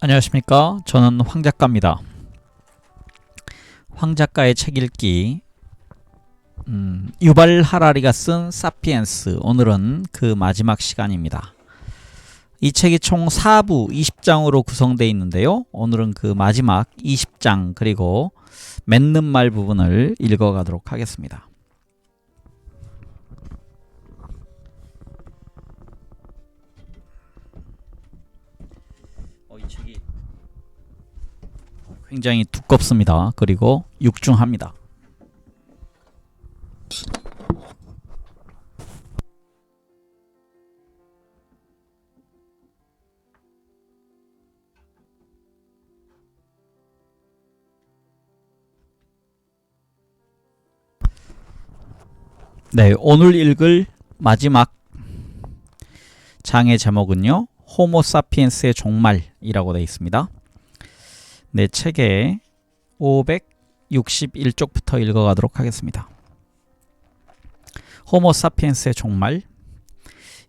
안녕하십니까. 저는 황 작가입니다. 황 작가의 책 읽기, 유발 하라리가 쓴 사피엔스, 오늘은 그 마지막 시간입니다. 이 책이 총 4부 20장으로 구성되어 있는데요. 오늘은 그 마지막 20장 그리고 맺는 말 부분을 읽어가도록 하겠습니다. 이 책이 굉장히 두껍습니다. 그리고 육중합니다. 네, 오늘 읽을 마지막 장의 제목은요, 호모 사피엔스의 종말이라고 되어 있습니다. 네, 책의 561쪽부터 읽어가도록 하겠습니다. 호모 사피엔스의 종말.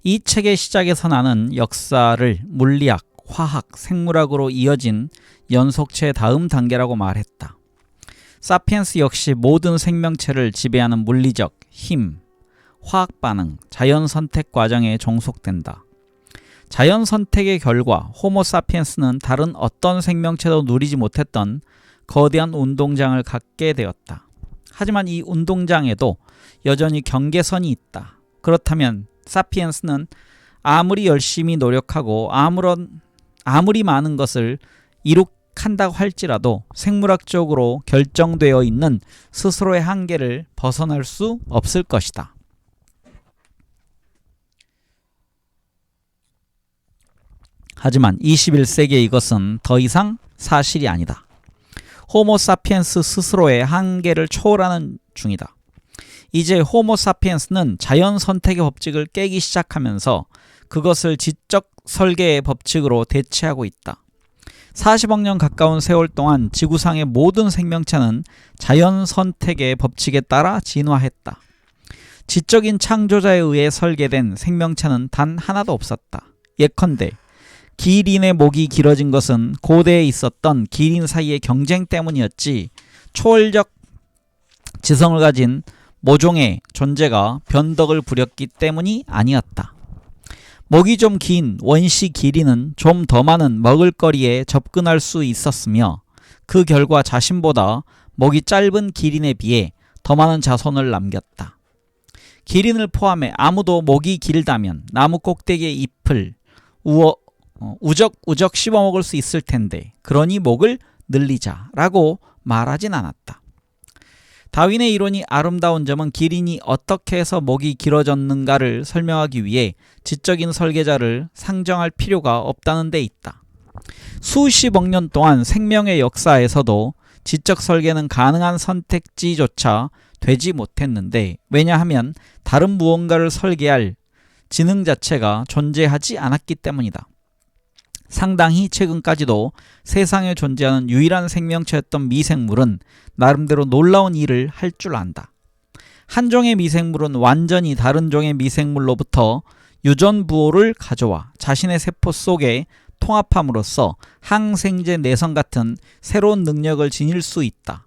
이 책의 시작에서 나는 역사를 물리학, 화학, 생물학으로 이어진 연속체의 다음 단계라고 말했다. 사피엔스 역시 모든 생명체를 지배하는 물리적 힘, 화학 반응, 자연 선택 과정에 종속된다. 자연 선택의 결과 호모 사피엔스는 다른 어떤 생명체도 누리지 못했던 거대한 운동장을 갖게 되었다. 하지만 이 운동장에도 여전히 경계선이 있다. 그렇다면 사피엔스는 아무리 열심히 노력하고 아무리 많은 것을 이룩한다고 할지라도 생물학적으로 결정되어 있는 스스로의 한계를 벗어날 수 없을 것이다. 하지만 21세기에 이것은 더 이상 사실이 아니다. 호모 사피엔스 스스로의 한계를 초월하는 중이다. 이제 호모 사피엔스는 자연 선택의 법칙을 깨기 시작하면서 그것을 지적 설계의 법칙으로 대체하고 있다. 40억 년 가까운 세월 동안 지구상의 모든 생명체는 자연 선택의 법칙에 따라 진화했다. 지적인 창조자에 의해 설계된 생명체는 단 하나도 없었다. 예컨대 기린의 목이 길어진 것은 고대에 있었던 기린 사이의 경쟁 때문이었지 초월적 지성을 가진 모종의 존재가 변덕을 부렸기 때문이 아니었다. 목이 좀 긴 원시 기린은 좀 더 많은 먹을거리에 접근할 수 있었으며 그 결과 자신보다 목이 짧은 기린에 비해 더 많은 자손을 남겼다. 기린을 포함해 아무도 목이 길다면 나무 꼭대기의 잎을 우적우적 씹어먹을 수 있을 텐데 그러니 목을 늘리자라고 말하진 않았다. 다윈의 이론이 아름다운 점은 기린이 어떻게 해서 목이 길어졌는가를 설명하기 위해 지적인 설계자를 상정할 필요가 없다는 데 있다. 수십억 년 동안 생명의 역사에서도 지적 설계는 가능한 선택지조차 되지 못했는데 왜냐하면 다른 무언가를 설계할 지능 자체가 존재하지 않았기 때문이다. 상당히 최근까지도 세상에 존재하는 유일한 생명체였던 미생물은 나름대로 놀라운 일을 할 줄 안다. 한 종의 미생물은 완전히 다른 종의 미생물로부터 유전부호를 가져와 자신의 세포 속에 통합함으로써 항생제 내성 같은 새로운 능력을 지닐 수 있다.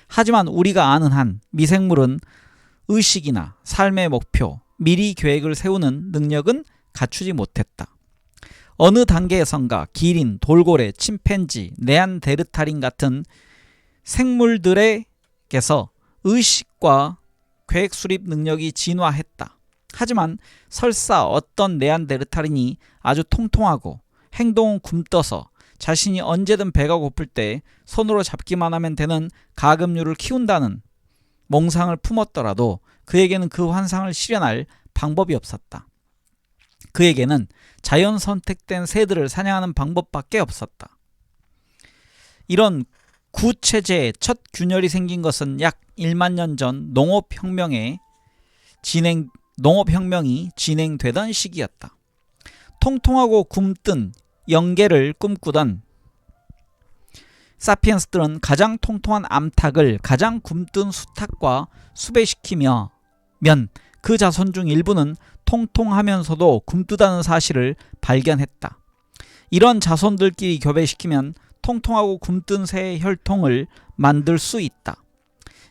하지만 우리가 아는 한 미생물은 의식이나 삶의 목표, 미리 계획을 세우는 능력은 갖추지 못했다. 어느 단계에선가 기린, 돌고래, 침팬지, 네안데르탈인 같은 생물들에게서 의식과 계획 수립 능력이 진화했다. 하지만 설사 어떤 네안데르탈인이 아주 통통하고 행동은 굼떠서 자신이 언제든 배가 고플 때 손으로 잡기만 하면 되는 가금류를 키운다는 몽상을 품었더라도 그에게는 그 환상을 실현할 방법이 없었다. 그에게는 자연 선택된 새들을 사냥하는 방법밖에 없었다. 이런 구체제의 첫 균열이 생긴 것은 약 1만 년 전 농업혁명이 진행되던 시기였다. 통통하고 굼뜬 영계를 꿈꾸던 사피엔스들은 가장 통통한 암탉을 가장 굼뜬 수탉과 수배시키면 그 자손 중 일부는 통통하면서도 굼뜨다는 사실을 발견했다. 이런 자손들끼리 교배시키면 통통하고 굼뜬 새의 혈통을 만들 수 있다.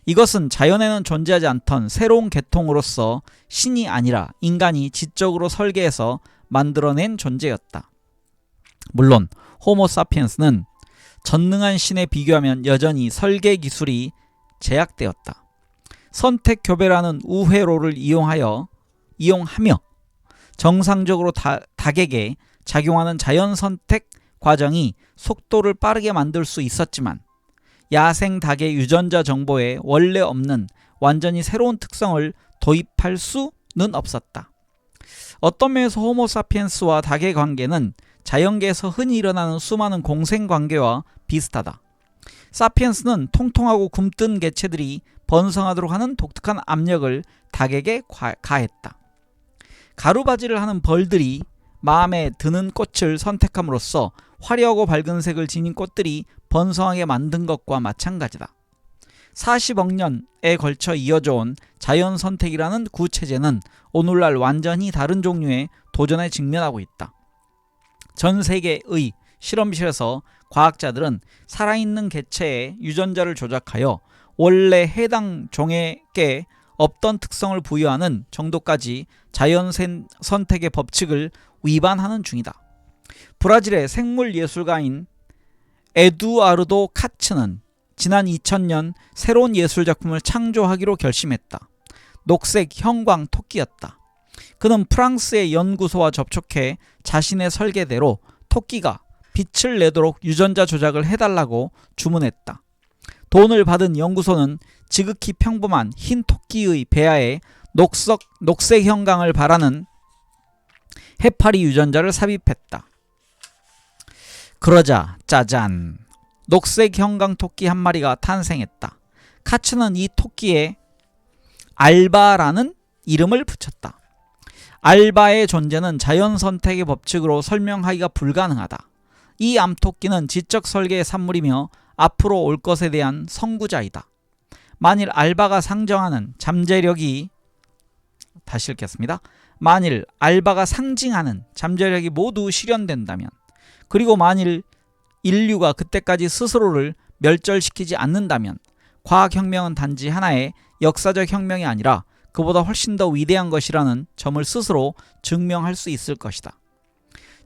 이것은 자연에는 존재하지 않던 새로운 계통으로서 신이 아니라 인간이 지적으로 설계해서 만들어낸 존재였다. 물론 호모사피엔스는 전능한 신에 비교하면 여전히 설계 기술이 제약되었다. 선택 교배라는 우회로를 이용하며 정상적으로 닭에게 작용하는 자연 선택 과정이 속도를 빠르게 만들 수 있었지만 야생 닭의 유전자 정보에 원래 없는 완전히 새로운 특성을 도입할 수는 없었다. 어떤 면에서 호모사피엔스와 닭의 관계는 자연계에서 흔히 일어나는 수많은 공생관계와 비슷하다. 사피엔스는 통통하고 굼뜬 개체들이 번성하도록 하는 독특한 압력을 닭에게 가했다. 가루바지를 하는 벌들이 마음에 드는 꽃을 선택함으로써 화려하고 밝은 색을 지닌 꽃들이 번성하게 만든 것과 마찬가지다. 40억 년에 걸쳐 이어져 온 자연 선택이라는 구체제는 오늘날 완전히 다른 종류의 도전에 직면하고 있다. 전 세계의 실험실에서 과학자들은 살아있는 개체의 유전자를 조작하여 원래 해당 종에게 없던 특성을 부여하는 정도까지 자연 선택의 법칙을 위반하는 중이다. 브라질의 생물 예술가인 에두아르도 카츠는 지난 2000년 새로운 예술작품을 창조하기로 결심했다. 녹색 형광 토끼였다. 그는 프랑스의 연구소와 접촉해 자신의 설계대로 토끼가 빛을 내도록 유전자 조작을 해달라고 주문했다. 돈을 받은 연구소는 지극히 평범한 흰 토끼의 배아에 녹색 형광을 바라는 해파리 유전자를 삽입했다. 그러자 짜잔! 녹색 형광 토끼 한 마리가 탄생했다. 카츠는 이 토끼에 알바라는 이름을 붙였다. 알바의 존재는 자연 선택의 법칙으로 설명하기가 불가능하다. 이 암토끼는 지적 설계의 산물이며 앞으로 올 것에 대한 선구자이다. 만일 알바가 상징하는 잠재력이 모두 실현된다면, 그리고 만일 인류가 그때까지 스스로를 멸절시키지 않는다면 과학혁명은 단지 하나의 역사적 혁명이 아니라 그보다 훨씬 더 위대한 것이라는 점을 스스로 증명할 수 있을 것이다.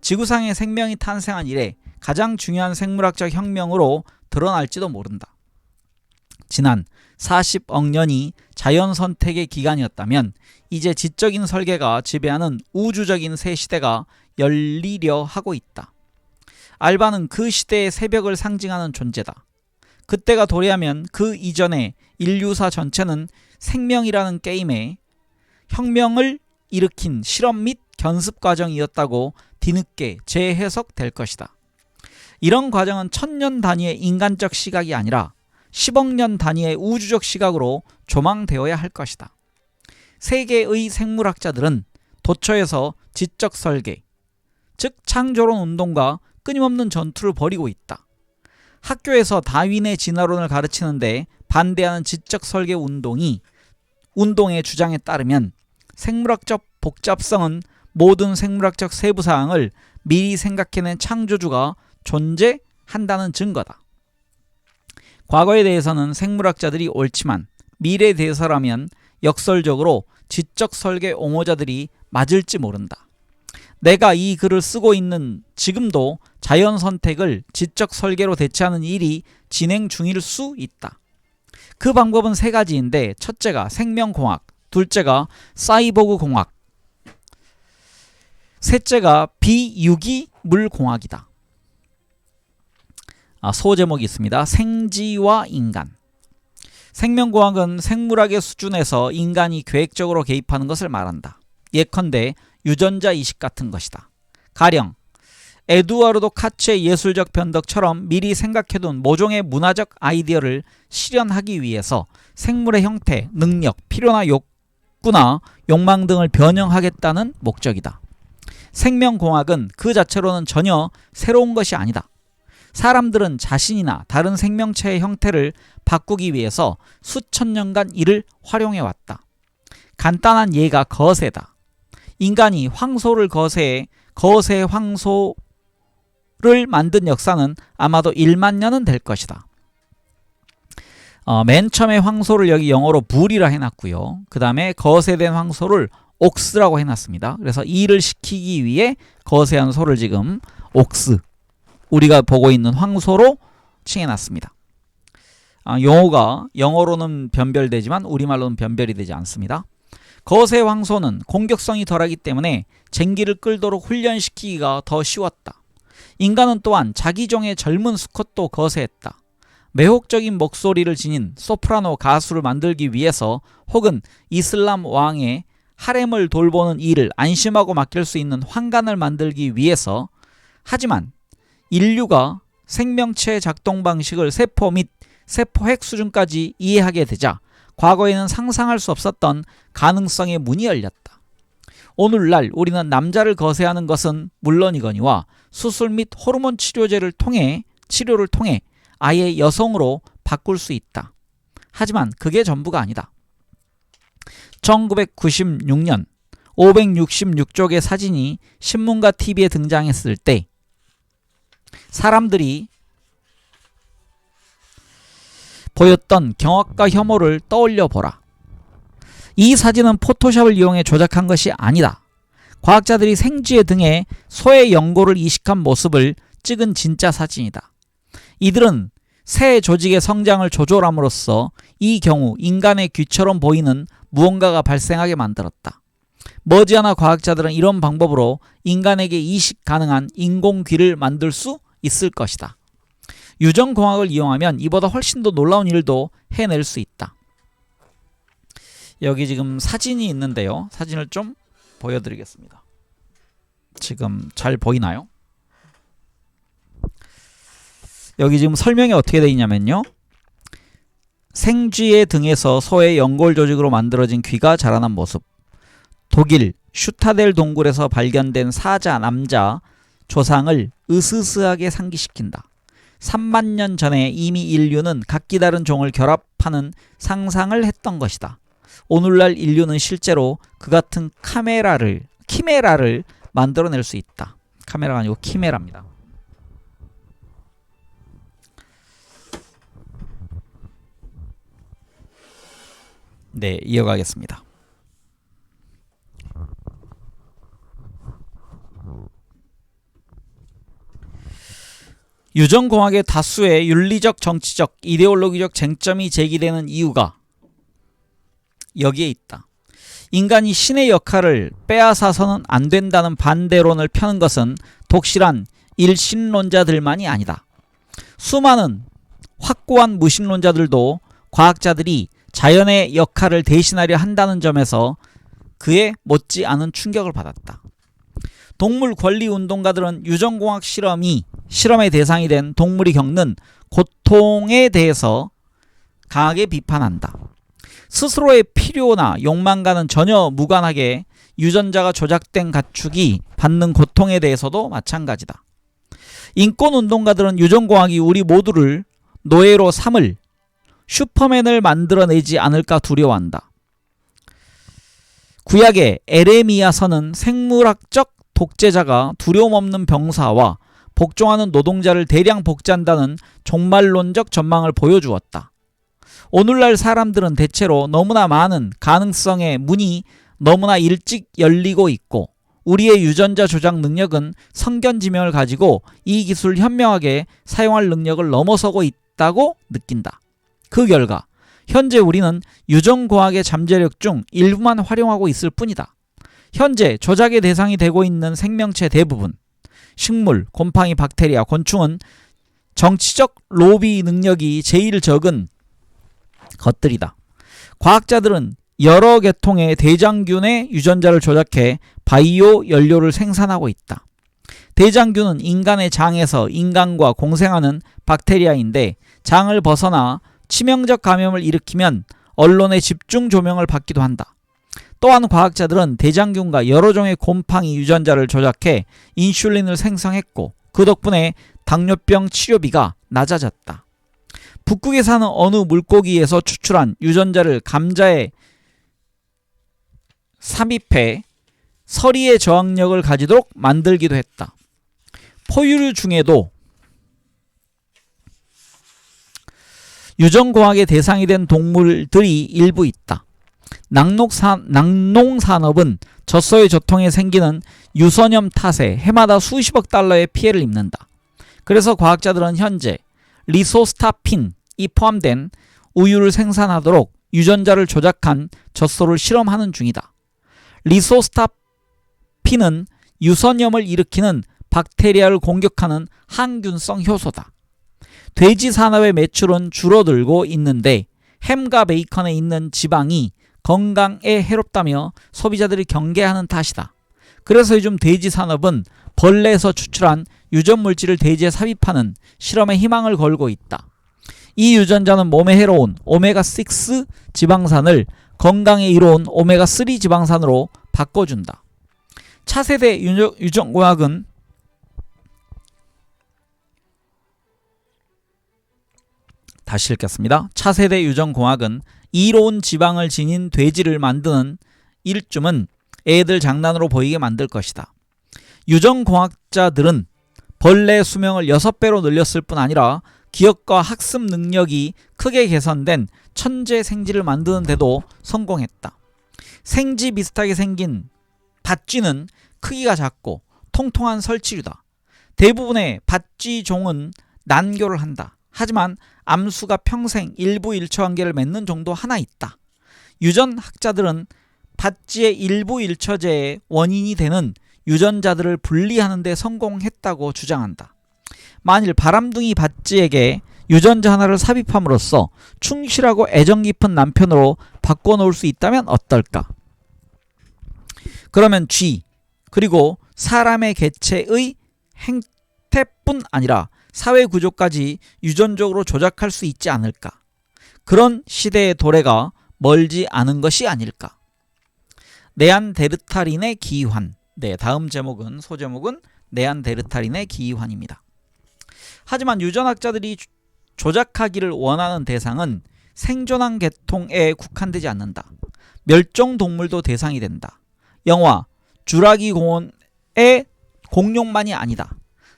지구상에 생명이 탄생한 이래 가장 중요한 생물학적 혁명으로 드러날지도 모른다. 지난 40억 년이 자연 선택의 기간이었다면 이제 지적인 설계가 지배하는 우주적인 새 시대가 열리려 하고 있다. 알바는 그 시대의 새벽을 상징하는 존재다. 그때가 도래하면 그 이전에 인류사 전체는 생명이라는 게임에 혁명을 일으킨 실험 및 견습 과정이었다고 뒤늦게 재해석될 것이다. 이런 과정은 1000년 단위의 인간적 시각이 아니라 10억 년 단위의 우주적 시각으로 조망되어야 할 것이다. 세계의 생물학자들은 도처에서 지적 설계, 즉 창조론 운동과 끊임없는 전투를 벌이고 있다. 학교에서 다윈의 진화론을 가르치는데 반대하는 지적 설계 운동의 주장에 따르면 생물학적 복잡성은 모든 생물학적 세부사항을 미리 생각해낸 창조주가 존재한다는 증거다. 과거에 대해서는 생물학자들이 옳지만 미래에 대해서라면 역설적으로 지적 설계 옹호자들이 맞을지 모른다. 내가 이 글을 쓰고 있는 지금도 자연 선택을 지적 설계로 대체하는 일이 진행 중일 수 있다. 그 방법은 세 가지인데, 첫째가 생명공학, 둘째가 사이보그공학, 셋째가 비유기물공학이다. 소제목이 있습니다. 생지와 인간. 생명공학은 생물학의 수준에서 인간이 계획적으로 개입하는 것을 말한다. 예컨대 유전자 이식 같은 것이다. 가령 에두아르도 카츠의 예술적 변덕처럼 미리 생각해둔 모종의 문화적 아이디어를 실현하기 위해서 생물의 형태, 능력, 필요나 욕구나 욕망 등을 변형하겠다는 목적이다. 생명공학은 그 자체로는 전혀 새로운 것이 아니다. 사람들은 자신이나 다른 생명체의 형태를 바꾸기 위해서 수천 년간 이를 활용해왔다. 간단한 예가 거세다. 인간이 황소를 거세해 황소 만든 역사는 아마도 1만 년은 될 것이다. 맨 처음에 황소를 여기 영어로 불이라 해놨고요. 그 다음에 거세된 황소를 옥스라고 해놨습니다. 그래서 일을 시키기 위해 거세한 소를 지금 옥스, 우리가 보고 있는 황소로 칭해놨습니다. 용어가 영어로는 변별되지만 우리말로는 변별이 되지 않습니다. 거세 황소는 공격성이 덜하기 때문에 쟁기를 끌도록 훈련시키기가 더 쉬웠다. 인간은 또한 자기 종의 젊은 수컷도 거세했다. 매혹적인 목소리를 지닌 소프라노 가수를 만들기 위해서 혹은 이슬람 왕의 하렘을 돌보는 일을 안심하고 맡길 수 있는 환관을 만들기 위해서. 하지만 인류가 생명체의 작동 방식을 세포 및 세포핵 수준까지 이해하게 되자 과거에는 상상할 수 없었던 가능성의 문이 열렸다. 오늘날 우리는 남자를 거세하는 것은 물론이거니와 수술 및 호르몬 치료를 통해 아예 여성으로 바꿀 수 있다. 하지만 그게 전부가 아니다. 1996년 566쪽의 사진이 신문과 TV에 등장했을 때 사람들이 보였던 경악과 혐오를 떠올려 보라. 이 사진은 포토샵을 이용해 조작한 것이 아니다. 과학자들이 생쥐의 등에 소의 연골을 이식한 모습을 찍은 진짜 사진이다. 이들은 새 조직의 성장을 조절함으로써 이 경우 인간의 귀처럼 보이는 무언가가 발생하게 만들었다. 머지않아 과학자들은 이런 방법으로 인간에게 이식 가능한 인공귀를 만들 수 있을 것이다. 유전공학을 이용하면 이보다 훨씬 더 놀라운 일도 해낼 수 있다. 여기 지금 사진이 있는데요. 사진을 좀 보여드리겠습니다. 지금 잘 보이나요? 여기 지금 설명이 어떻게 되어 있냐면요. 생쥐의 등에서 소의 연골 조직으로 만들어진 귀가 자라난 모습. 독일 슈타델 동굴에서 발견된 사자 남자 조상을 으스스하게 상기시킨다. 3만 년 전에 이미 인류는 각기 다른 종을 결합하는 상상을 했던 것이다. 오늘날 인류는 실제로 그 같은 키메라를 만들어낼 수 있다. 카메라가 아니고 키메라입니다. 네, 이어가겠습니다. 유전공학의 다수의 윤리적, 정치적, 이데올로기적 쟁점이 제기되는 이유가 여기에 있다. 인간이 신의 역할을 빼앗아서는 안 된다는 반대론을 펴는 것은 독실한 일신론자들만이 아니다. 수많은 확고한 무신론자들도 과학자들이 자연의 역할을 대신하려 한다는 점에서 그에 못지않은 충격을 받았다. 동물 권리 운동가들은 유전공학 실험의 대상이 된 동물이 겪는 고통에 대해서 강하게 비판한다. 스스로의 필요나 욕망과는 전혀 무관하게 유전자가 조작된 가축이 받는 고통에 대해서도 마찬가지다. 인권운동가들은 유전공학이 우리 모두를 노예로 삼을 슈퍼맨을 만들어내지 않을까 두려워한다. 구약의 에레미야서는 생물학적 독재자가 두려움 없는 병사와 복종하는 노동자를 대량 복제한다는 종말론적 전망을 보여주었다. 오늘날 사람들은 대체로 너무나 많은 가능성의 문이 너무나 일찍 열리고 있고 우리의 유전자 조작 능력은 성견지명을 가지고 이 기술을 현명하게 사용할 능력을 넘어서고 있다고 느낀다. 그 결과 현재 우리는 유전공학의 잠재력 중 일부만 활용하고 있을 뿐이다. 현재 조작의 대상이 되고 있는 생명체 대부분, 식물, 곰팡이, 박테리아, 곤충은 정치적 로비 능력이 제일 적은 것들이다. 과학자들은 여러 계통의 대장균의 유전자를 조작해 바이오 연료를 생산하고 있다. 대장균은 인간의 장에서 인간과 공생하는 박테리아인데 장을 벗어나 치명적 감염을 일으키면 언론의 집중 조명을 받기도 한다. 또한 과학자들은 대장균과 여러 종의 곰팡이 유전자를 조작해 인슐린을 생성했고 그 덕분에 당뇨병 치료비가 낮아졌다. 북극에 사는 어느 물고기에서 추출한 유전자를 감자에 삽입해 서리의 저항력을 가지도록 만들기도 했다. 포유류 중에도 유전공학의 대상이 된 동물들이 일부 있다. 낙농산업은 젖소의 조통에 생기는 유선염 탓에 해마다 수십억 달러의 피해를 입는다. 그래서 과학자들은 현재 리소스타핀이 포함된 우유를 생산하도록 유전자를 조작한 젖소를 실험하는 중이다. 리소스타핀은 유선염을 일으키는 박테리아를 공격하는 항균성 효소다. 돼지 산업의 매출은 줄어들고 있는데 햄과 베이컨에 있는 지방이 건강에 해롭다며 소비자들이 경계하는 탓이다. 그래서 요즘 돼지 산업은 벌레에서 추출한 유전 물질을 돼지에 삽입하는 실험에 희망을 걸고 있다. 이 유전자는 몸에 해로운 오메가6 지방산을 건강에 이로운 오메가3 지방산으로 바꿔준다. 차세대 유전공학은 다시 읽겠습니다. 차세대 유전공학은 이로운 지방을 지닌 돼지를 만드는 일쯤은 애들 장난으로 보이게 만들 것이다. 유전공학자들은 벌레의 수명을 6배로 늘렸을 뿐 아니라 기억과 학습 능력이 크게 개선된 천재 생쥐를 만드는 데도 성공했다. 생쥐 비슷하게 생긴 밭쥐는 크기가 작고 통통한 설치류다. 대부분의 밭쥐 종은 난교를 한다. 하지만 암수가 평생 일부 일처관계를 맺는 종도 하나 있다. 유전학자들은 밭쥐의 일부 일처제의 원인이 되는 유전자들을 분리하는 데 성공했다고 주장한다. 만일 바람둥이 밭쥐에게 유전자 하나를 삽입함으로써 충실하고 애정 깊은 남편으로 바꿔놓을 수 있다면 어떨까? 그러면 쥐 그리고 사람의 개체의 행태뿐 아니라 사회 구조까지 유전적으로 조작할 수 있지 않을까? 그런 시대의 도래가 멀지 않은 것이 아닐까? 네안데르탈인의 기환. 네, 다음 제목은 소제목은 네안데르탈인의 기환입니다. 하지만 유전학자들이 조작하기를 원하는 대상은 생존한 계통에 국한되지 않는다. 멸종동물도 대상이 된다. 영화 주라기 공원의 공룡만이 아니다.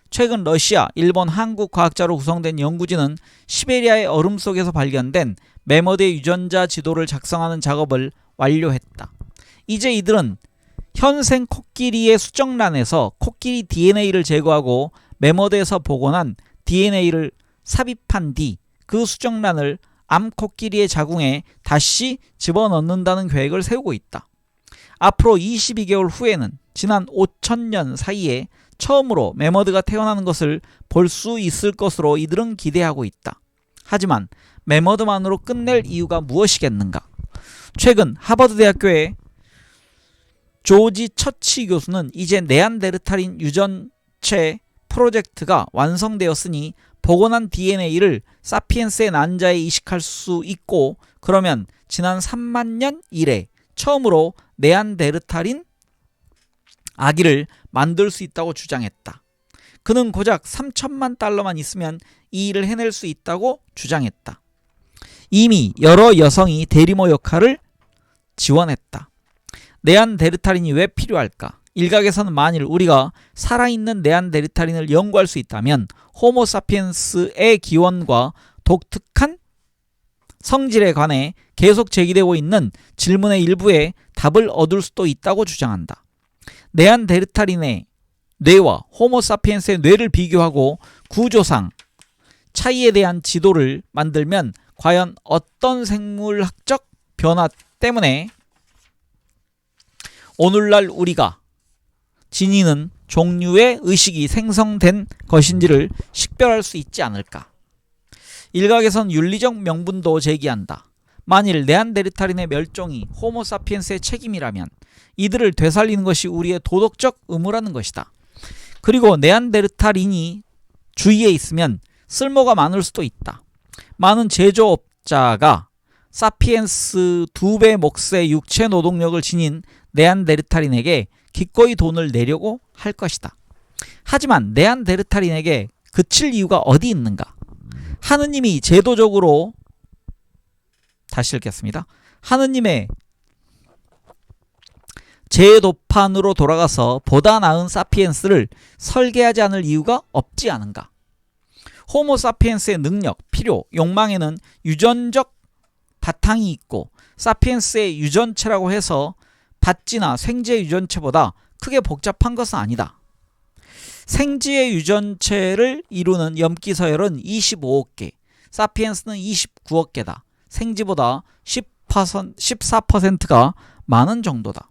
최근 러시아, 일본, 한국 과학자로 구성된 연구진은 시베리아의 얼음 속에서 발견된 매머드의 유전자 지도를 작성하는 작업을 완료했다. 이제 이들은 현생 코끼리의 수정란에서 코끼리 DNA를 제거하고 매머드에서 복원한 DNA를 삽입한 뒤 그 수정란을 암코끼리의 자궁에 다시 집어넣는다는 계획을 세우고 있다. 앞으로 22개월 후에는 지난 5000년 사이에 처음으로 매머드가 태어나는 것을 볼 수 있을 것으로 이들은 기대하고 있다. 하지만 매머드만으로 끝낼 이유가 무엇이겠는가? 최근 하버드 대학교의 조지 처치 교수는 이제 네안데르탈인 유전체 프로젝트가 완성되었으니 복원한 DNA를 사피엔스의 난자에 이식할 수 있고 그러면 지난 3만 년 이래 처음으로 네안데르탈인 아기를 만들 수 있다고 주장했다. 그는 고작 3천만 달러만 있으면 이 일을 해낼 수 있다고 주장했다. 이미 여러 여성이 대리모 역할을 지원했다. 네안데르탈인이 왜 필요할까? 일각에서는 만일 우리가 살아있는 네안데르탈인을 연구할 수 있다면 호모사피엔스의 기원과 독특한 성질에 관해 계속 제기되고 있는 질문의 일부에 답을 얻을 수도 있다고 주장한다. 네안데르탈인의 뇌와 호모사피엔스의 뇌를 비교하고 구조상 차이에 대한 지도를 만들면 과연 어떤 생물학적 변화 때문에 오늘날 우리가 지니는 종류의 의식이 생성된 것인지를 식별할 수 있지 않을까? 일각에선 윤리적 명분도 제기한다. 만일 네안데르탈인의 멸종이 호모사피엔스의 책임이라면 이들을 되살리는 것이 우리의 도덕적 의무라는 것이다. 그리고 네안데르탈인이 주위에 있으면 쓸모가 많을 수도 있다. 많은 제조업자가 사피엔스 2배 몫의 육체 노동력을 지닌 네안데르탈인에게 기꺼이 돈을 내려고 할 것이다. 하지만 네안데르탈인에게 그칠 이유가 어디 있는가? 하느님이 제도적으로 다시 읽겠습니다. 하느님의 제도판으로 돌아가서 보다 나은 사피엔스를 설계하지 않을 이유가 없지 않은가? 호모 사피엔스의 능력, 필요, 욕망에는 유전적 바탕이 있고 사피엔스의 유전체라고 해서 밭지나 생지의 유전체보다 크게 복잡한 것은 아니다. 생지의 유전체를 이루는 염기서열은 25억 개, 사피엔스는 29억 개다. 생지보다 14%가 많은 정도다.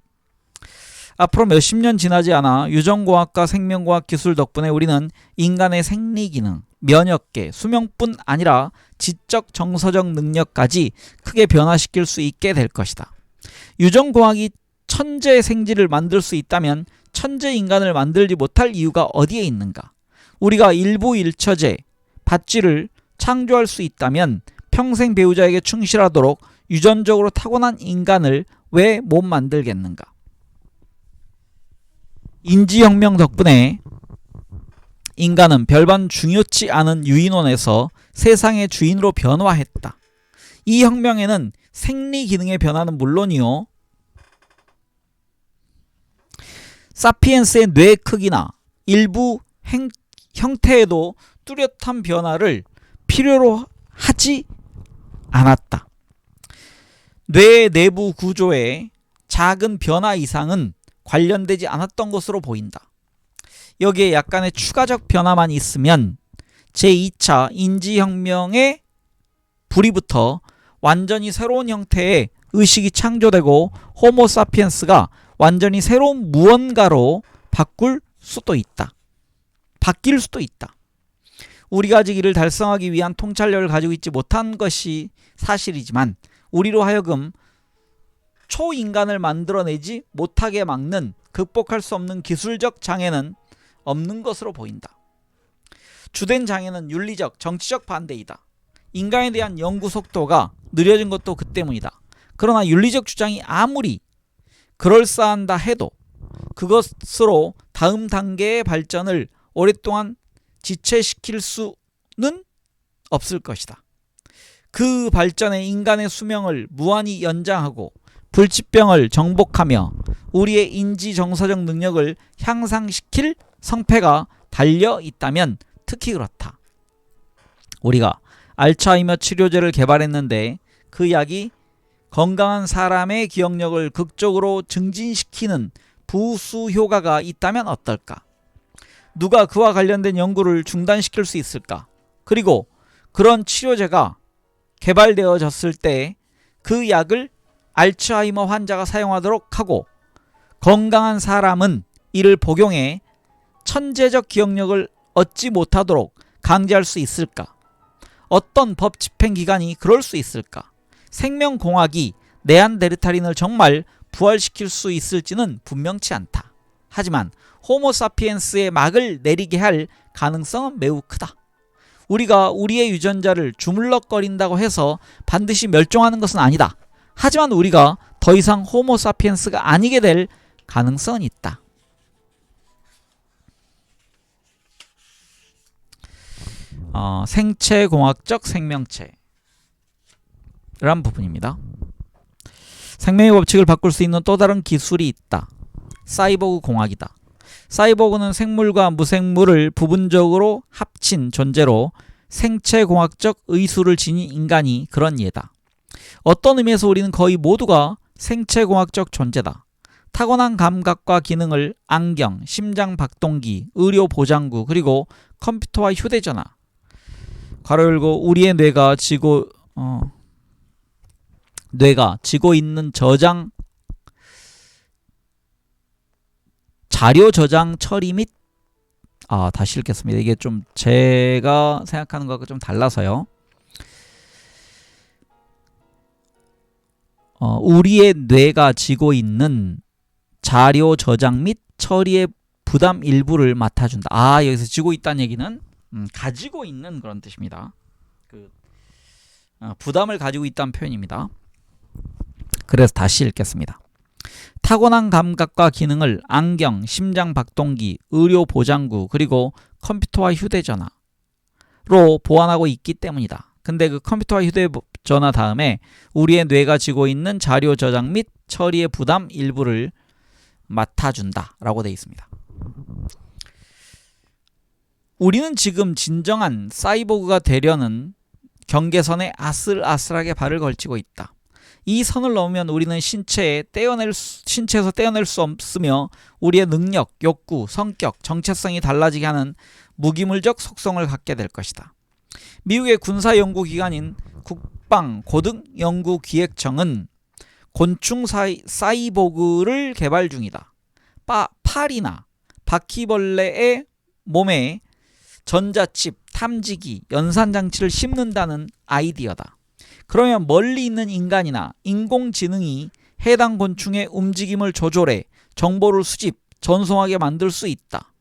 앞으로 몇십 년 지나지 않아 유전공학과 생명공학 기술 덕분에 우리는 인간의 생리기능, 면역계, 수명뿐 아니라 지적 정서적 능력까지 크게 변화시킬 수 있게 될 것이다. 유전공학이 천재 생지를 만들 수 있다면 천재 인간을 만들지 못할 이유가 어디에 있는가? 우리가 일부 일처제, 밭쥐를 창조할 수 있다면 평생 배우자에게 충실하도록 유전적으로 타고난 인간을 왜 못 만들겠는가? 인지혁명 덕분에 인간은 별반 중요치 않은 유인원에서 세상의 주인으로 변화했다. 이 혁명에는 생리 기능의 변화는 물론이요, 사피엔스의 뇌 크기나 일부 형태에도 뚜렷한 변화를 필요로 하지 않았다. 뇌의 내부 구조에 작은 변화 이상은 관련되지 않았던 것으로 보인다. 여기에 약간의 추가적 변화만 있으면 제2차 인지혁명의 불이 붙어 완전히 새로운 형태의 의식이 창조되고 호모사피엔스가 완전히 새로운 무언가로 바뀔 수도 있다. 바뀔 수도 있다. 우리가 아직 이를 달성하기 위한 통찰력을 가지고 있지 못한 것이 사실이지만 우리로 하여금 초인간을 만들어내지 못하게 막는 극복할 수 없는 기술적 장애는 없는 것으로 보인다. 주된 장애는 윤리적, 정치적 반대이다. 인간에 대한 연구 속도가 느려진 것도 그 때문이다. 그러나 윤리적 주장이 아무리 그럴싸한다 해도 그것으로 다음 단계의 발전을 오랫동안 지체시킬 수는 없을 것이다. 그 발전에 인간의 수명을 무한히 연장하고 불치병을 정복하며 우리의 인지 정서적 능력을 향상시킬 성패가 달려 있다면 특히 그렇다. 우리가 알츠하이머 치료제를 개발했는데 그 약이 건강한 사람의 기억력을 극적으로 증진시키는 부수 효과가 있다면 어떨까? 누가 그와 관련된 연구를 중단시킬 수 있을까? 그리고 그런 치료제가 개발되어졌을 때 그 약을 알츠하이머 환자가 사용하도록 하고 건강한 사람은 이를 복용해 천재적 기억력을 얻지 못하도록 강제할 수 있을까? 어떤 법 집행기관이 그럴 수 있을까? 생명공학이 네안데르탈인을 정말 부활시킬 수 있을지는 분명치 않다. 하지만 호모사피엔스의 막을 내리게 할 가능성은 매우 크다. 우리가 우리의 유전자를 주물럭거린다고 해서 반드시 멸종하는 것은 아니다. 하지만 우리가 더 이상 호모사피엔스가 아니게 될 가능성은 있다. 생체공학적 생명체란 부분입니다. 생명의 법칙을 바꿀 수 있는 또 다른 기술이 있다. 사이보그 공학이다. 사이보그는 생물과 무생물을 부분적으로 합친 존재로 생체공학적 의수를 지닌 인간이 그런 예다. 어떤 의미에서 우리는 거의 모두가 생체공학적 존재다. 타고난 감각과 기능을 안경, 심장 박동기, 의료 보장구, 그리고 컴퓨터와 휴대전화, 괄호 열고 우리의 뇌가 지고 있는 자료 저장 처리 및 다시 읽겠습니다. 이게 좀 제가 생각하는 것과 좀 달라서요. 우리의 뇌가 지고 있는 자료 저장 및 처리의 부담 일부를 맡아준다. 여기서 지고 있다는 얘기는 가지고 있는 그런 뜻입니다. 부담을 가지고 있다는 표현입니다. 그래서 다시 읽겠습니다. 타고난 감각과 기능을 안경, 심장 박동기, 의료 보장구, 그리고 컴퓨터와 휴대전화로 보완하고 있기 때문이다. 근데 그 컴퓨터와 휴대전화 다음에 우리의 뇌가 지고 있는 자료 저장 및 처리의 부담 일부를 맡아준다 라고 되어 있습니다. 우리는 지금 진정한 사이보그가 되려는 경계선에 아슬아슬하게 발을 걸치고 있다. 이 선을 넘으면 우리는 신체에서 떼어낼 수 없으며 우리의 능력, 욕구, 성격, 정체성이 달라지게 하는 무기물적 속성을 갖게 될 것이다. 미국의 군사연구기관인 국방고등연구기획청은 곤충 사이보그를 개발 중이다. 파리나 바퀴벌레의 몸에 전자칩, 탐지기, 연산장치를 심는다는 아이디어다. 그러면 멀리 있는 인간이나 인공지능이 해당 곤충의 움직임을 조절해 정보를 수집, 전송하게 만들 수 있다.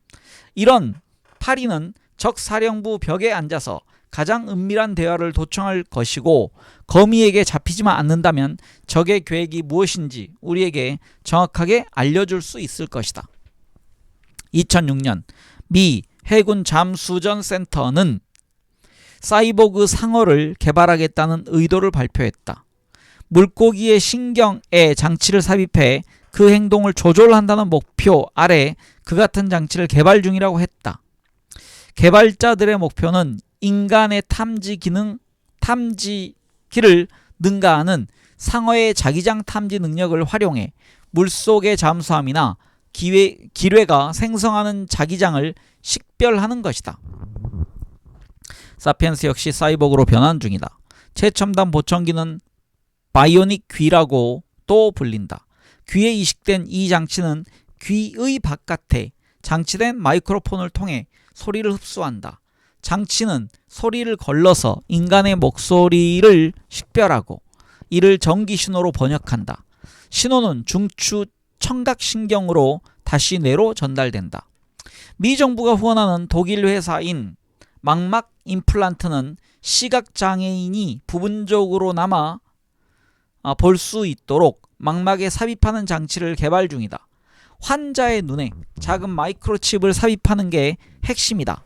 이런 파리는 적 사령부 벽에 앉아서 가장 은밀한 대화를 도청할 것이고 거미에게 잡히지만 않는다면 적의 계획이 무엇인지 우리에게 정확하게 알려줄 수 있을 것이다. 2006년 미 해군 잠수전센터는 사이보그 상어를 개발하겠다는 의도를 발표했다. 물고기의 신경에 장치를 삽입해 그 행동을 조절한다는 목표 아래 그 같은 장치를 개발 중이라고 했다. 개발자들의 목표는 인간의 탐지기를 능가하는 상어의 자기장 탐지 능력을 활용해 물속의 잠수함이나 기뢰가 생성하는 자기장을 식별하는 것이다. 사피엔스 역시 사이보그로 변환 중이다. 최첨단 보청기는 바이오닉 귀라고 또 불린다. 귀에 이식된 이 장치는 귀의 바깥에 장치된 마이크로폰을 통해 소리를 흡수한다. 장치는 소리를 걸러서 인간의 목소리를 식별하고 이를 전기 신호로 번역한다. 신호는 중추 청각신경으로 다시 뇌로 전달된다. 미 정부가 후원하는 독일 회사인 망막 임플란트는 시각장애인이 부분적으로나마 볼 수 있도록 망막에 삽입하는 장치를 개발 중이다. 환자의 눈에 작은 마이크로칩을 삽입하는 게 핵심이다.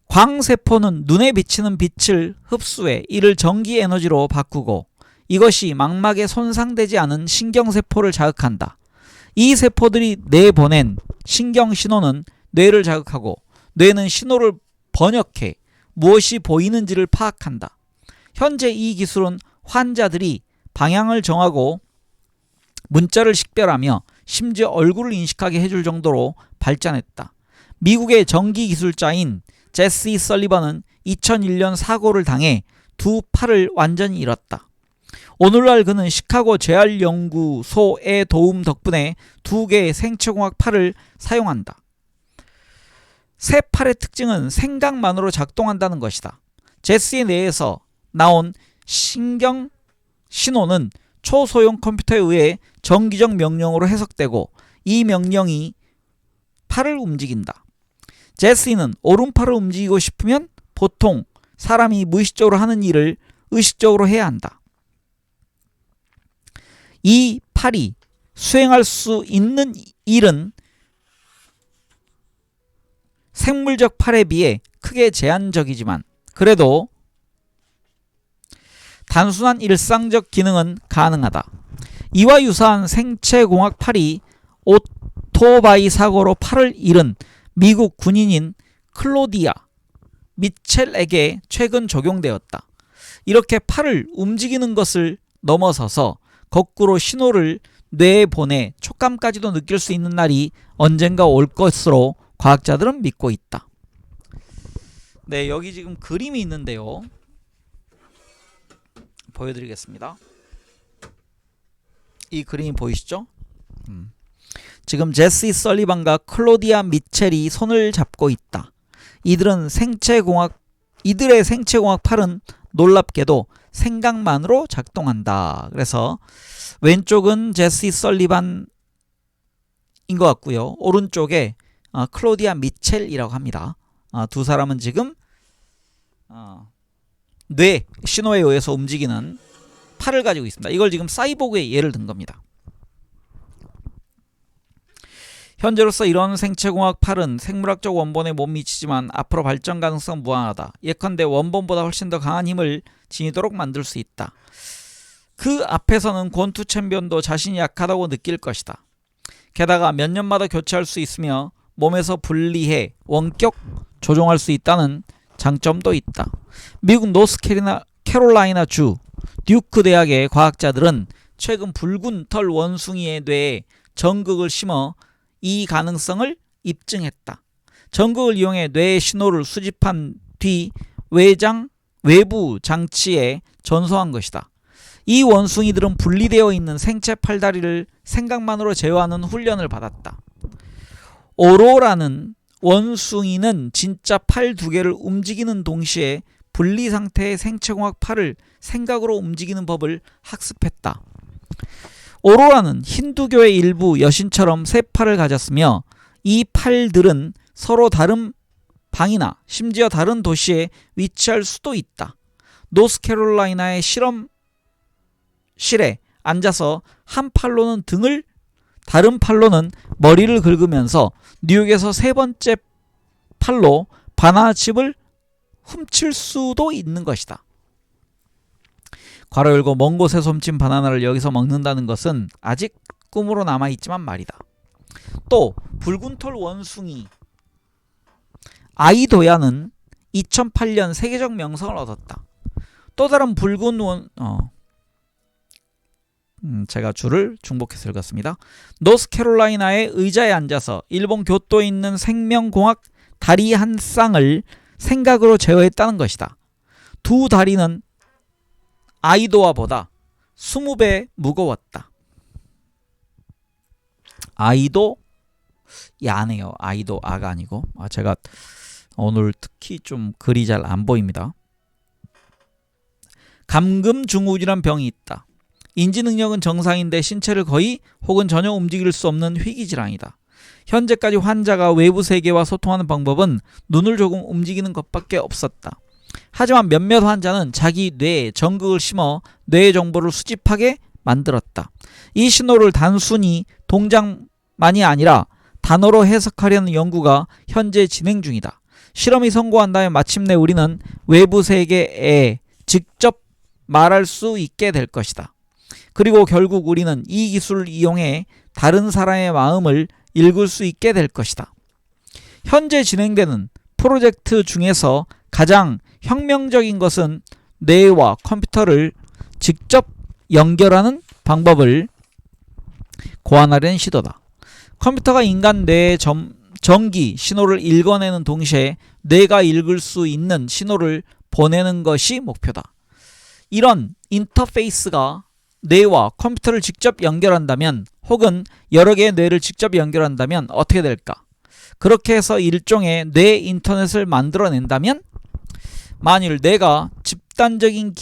광세포는 눈에 비치는 빛을 흡수해 이를 전기 에너지로 바꾸고 이것이 망막에 손상되지 않은 신경세포를 자극한다. 이 세포들이 내보낸 신경신호는 뇌를 자극하고 뇌는 신호를 번역해 무엇이 보이는지를 파악한다. 현재 이 기술은 환자들이 방향을 정하고 문자를 식별하며 심지어 얼굴을 인식하게 해줄 정도로 발전했다. 미국의 전기기술자인 제시 설리번은 2001년 사고를 당해 두 팔을 완전히 잃었다. 오늘날 그는 시카고 재활연구소의 도움 덕분에 두 개의 생체공학 팔을 사용한다. 새 팔의 특징은 생각만으로 작동한다는 것이다. 제시의 뇌에서 나온 신경 신호는 초소형 컴퓨터에 의해 정기적 명령으로 해석되고 이 명령이 팔을 움직인다. 제시는 오른팔을 움직이고 싶으면 보통 사람이 무의식적으로 하는 일을 의식적으로 해야 한다. 이 팔이 수행할 수 있는 일은 생물적 팔에 비해 크게 제한적이지만 그래도 단순한 일상적 기능은 가능하다. 이와 유사한 생체공학 팔이 오토바이 사고로 팔을 잃은 미국 군인인 클로디아 미첼에게 최근 적용되었다. 이렇게 팔을 움직이는 것을 넘어서서 거꾸로 신호를 뇌에 보내 촉감까지도 느낄 수 있는 날이 언젠가 올 것으로 과학자들은 믿고 있다. 네, 여기 지금 그림이 있는데요. 보여드리겠습니다. 이 그림이 보이시죠? 지금 제시 설리번과 클로디아 미첼이 손을 잡고 있다. 이들의 생체공학 팔은 놀랍게도 생각만으로 작동한다. 그래서 왼쪽은 제시 설리번인 것 같고요. 오른쪽에 클로디아 미첼이라고 합니다. 두 사람은 지금 뇌 신호에 의해서 움직이는 팔을 가지고 있습니다. 이걸 지금 사이보그의 예를 든 겁니다. 현재로서 이런 생체공학 팔은 생물학적 원본에 못 미치지만 앞으로 발전 가능성 무한하다. 예컨대 원본보다 훨씬 더 강한 힘을 지니도록 만들 수 있다. 그 앞에서는 권투 챔피언도 자신이 약하다고 느낄 것이다. 게다가 몇 년마다 교체할 수 있으며 몸에서 분리해 원격 조종할 수 있다는 장점도 있다. 미국 노스캐롤라이나 주 듀크 대학의 과학자들은 최근 붉은 털 원숭이의 뇌에 전극을 심어 이 가능성을 입증했다. 전극을 이용해 뇌의 신호를 수집한 뒤 외부 장치에 전송한 것이다. 이 원숭이들은 분리되어 있는 생체 팔다리를 생각만으로 제어하는 훈련을 받았다. 오로라는 원숭이는 진짜 팔 두 개를 움직이는 동시에 분리 상태의 생체공학 팔을 생각으로 움직이는 법을 학습했다. 오로라는 힌두교의 일부 여신처럼 세 팔을 가졌으며 이 팔들은 서로 다른 방이나 심지어 다른 도시에 위치할 수도 있다. 노스캐롤라이나의 실험실에 앉아서 한 팔로는 등을 다른 팔로는 머리를 긁으면서 뉴욕에서 세 번째 팔로 바나나칩을 훔칠 수도 있는 것이다. 괄호 열고 먼 곳에서 훔친 바나나를 여기서 먹는다는 것은 아직 꿈으로 남아있지만 말이다. 또 붉은 털 원숭이 아이도야는 2008년 세계적 명성을 얻었다. 또 다른 붉은 제가 줄을 중복해서 읽었습니다. 노스캐롤라이나의 의자에 앉아서 일본 교토에 있는 생명공학 다리 한 쌍을 생각으로 제어했다는 것이다. 두 다리는 아이도아보다 20배 무거웠다. 아이도 야네요. 아이도 아가 아니고. 제가 오늘 특히 좀 글이 잘 안 보입니다. 감금증후군이란 병이 있다. 인지 능력은 정상인데 신체를 거의 혹은 전혀 움직일 수 없는 희귀질환이다. 현재까지 환자가 외부 세계와 소통하는 방법은 눈을 조금 움직이는 것밖에 없었다. 하지만 몇몇 환자는 자기 뇌에 전극을 심어 뇌의 정보를 수집하게 만들었다. 이 신호를 단순히 동작만이 아니라 단어로 해석하려는 연구가 현재 진행 중이다. 실험이 성공한다면 마침내 우리는 외부 세계에 직접 말할 수 있게 될 것이다. 그리고 결국 우리는 이 기술을 이용해 다른 사람의 마음을 읽을 수 있게 될 것이다. 현재 진행되는 프로젝트 중에서 가장 혁명적인 것은 뇌와 컴퓨터를 직접 연결하는 방법을 고안하려는 시도다. 컴퓨터가 인간 뇌의 전기 신호를 읽어내는 동시에 뇌가 읽을 수 있는 신호를 보내는 것이 목표다. 이런 인터페이스가 뇌와 컴퓨터를 직접 연결한다면 혹은 여러 개의 뇌를 직접 연결한다면 어떻게 될까? 그렇게 해서 일종의 뇌 인터넷을 만들어낸다면 만일 뇌가 집단적인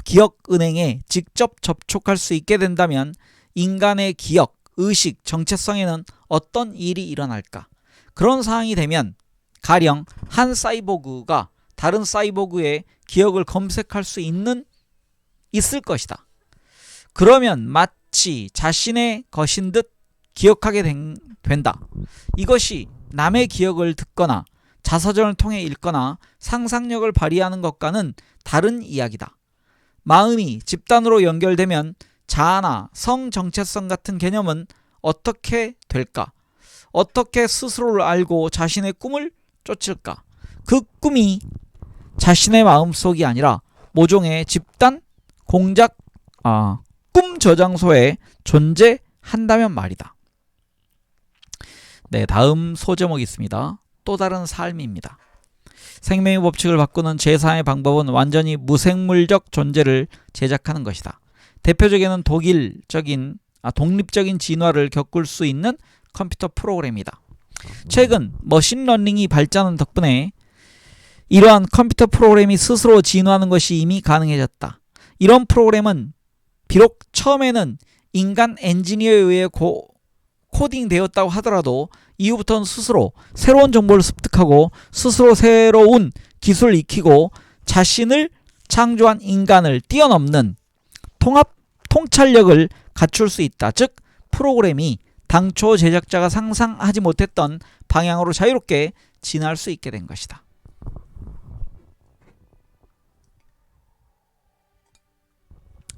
기억은행에 직접 접촉할 수 있게 된다면 인간의 기억, 의식, 정체성에는 어떤 일이 일어날까? 그런 상황이 되면 가령 한 사이보그가 다른 사이보그의 기억을 검색할 수 있을 것이다. 그러면 마치 자신의 것인 듯 기억하게 된다. 이것이 남의 기억을 듣거나 자서전을 통해 읽거나 상상력을 발휘하는 것과는 다른 이야기다. 마음이 집단으로 연결되면 자아나 성 정체성 같은 개념은 어떻게 될까? 어떻게 스스로를 알고 자신의 꿈을 쫓을까? 그 꿈이 자신의 마음속이 아니라 모종의 집단 공작 꿈 저장소에 존재한다면 말이다. 네, 다음 소제목이 있습니다. 또 다른 삶입니다. 생명의 법칙을 바꾸는 제3의 방법은 완전히 무생물적 존재를 제작하는 것이다. 대표적인 독립적인 진화를 겪을 수 있는 컴퓨터 프로그램이다. 최근 머신러닝이 발전한 덕분에 이러한 컴퓨터 프로그램이 스스로 진화하는 것이 이미 가능해졌다. 이런 프로그램은 비록 처음에는 인간 엔지니어에 의해 코딩되었다고 하더라도 이후부터는 스스로 새로운 정보를 습득하고 스스로 새로운 기술을 익히고 자신을 창조한 인간을 뛰어넘는 통찰력을 갖출 수 있다. 즉 프로그램이 당초 제작자가 상상하지 못했던 방향으로 자유롭게 진화할 수 있게 된 것이다.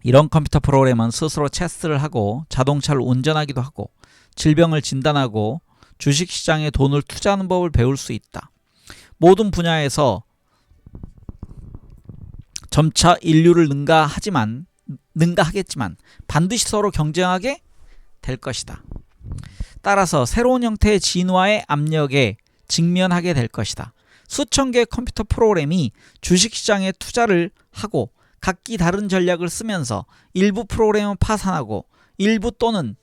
이런 컴퓨터 프로그램은 스스로 체스를 하고 자동차를 운전하기도 하고 질병을 진단하고 주식시장에 돈을 투자하는 법을 배울 수 있다. 모든 분야에서 점차 인류를 능가하겠지만 반드시 서로 경쟁하게 될 것이다. 따라서 새로운 형태의 진화의 압력에 직면하게 될 것이다. 수천 개의 컴퓨터 프로그램이 주식시장에 투자를 하고 각기 다른 전략을 쓰면서 일부 프로그램은 파산하고 일부는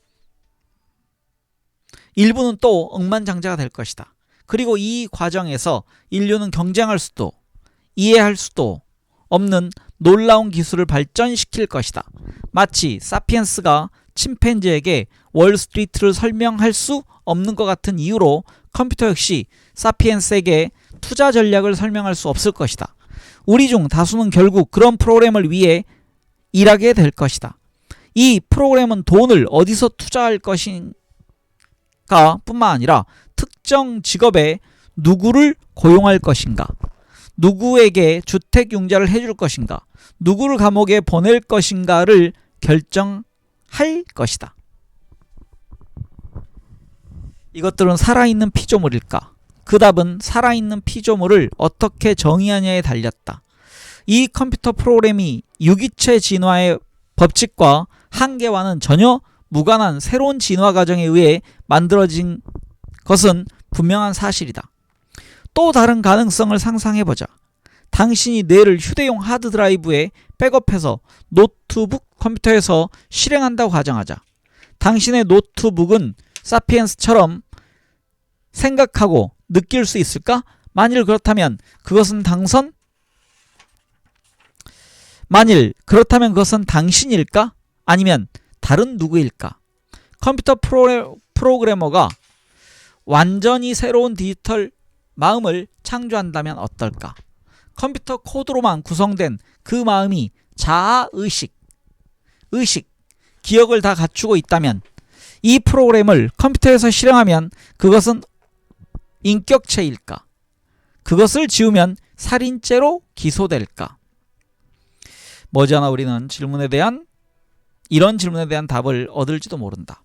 또 억만장자가 될 것이다. 그리고 이 과정에서 인류는 경쟁할 수도 이해할 수도 없는 놀라운 기술을 발전시킬 것이다. 마치 사피엔스가 침팬지에게 월스트리트를 설명할 수 없는 것 같은 이유로 컴퓨터 역시 사피엔스에게 투자 전략을 설명할 수 없을 것이다. 우리 중 다수는 결국 그런 프로그램을 위해 일하게 될 것이다. 이 프로그램은 돈을 어디서 투자할 것인가 뿐만 아니라 특정 직업에 누구를 고용할 것인가, 누구에게 주택융자를 해줄 것인가, 누구를 감옥에 보낼 것인가를 결정할 것이다. 이것들은 살아있는 피조물일까? 그 답은 살아있는 피조물을 어떻게 정의하냐에 달렸다. 이 컴퓨터 프로그램이 유기체 진화의 법칙과 한계와는 전혀 무관한 새로운 진화 과정에 의해 만들어진 것은 분명한 사실이다. 또 다른 가능성을 상상해보자. 당신이 뇌를 휴대용 하드드라이브에 백업해서 노트북 컴퓨터에서 실행한다고 가정하자. 당신의 노트북은 사피엔스처럼 생각하고 느낄 수 있을까? 만일 그렇다면 그것은 당신일까? 아니면 다른 누구일까? 컴퓨터 프로그래머가 완전히 새로운 디지털 마음을 창조한다면 어떨까? 컴퓨터 코드로만 구성된 그 마음이 자아의식, 기억을 다 갖추고 있다면 이 프로그램을 컴퓨터에서 실행하면 그것은 인격체일까? 그것을 지우면 살인죄로 기소될까? 머지않아 우리는 이런 질문에 대한 답을 얻을지도 모른다.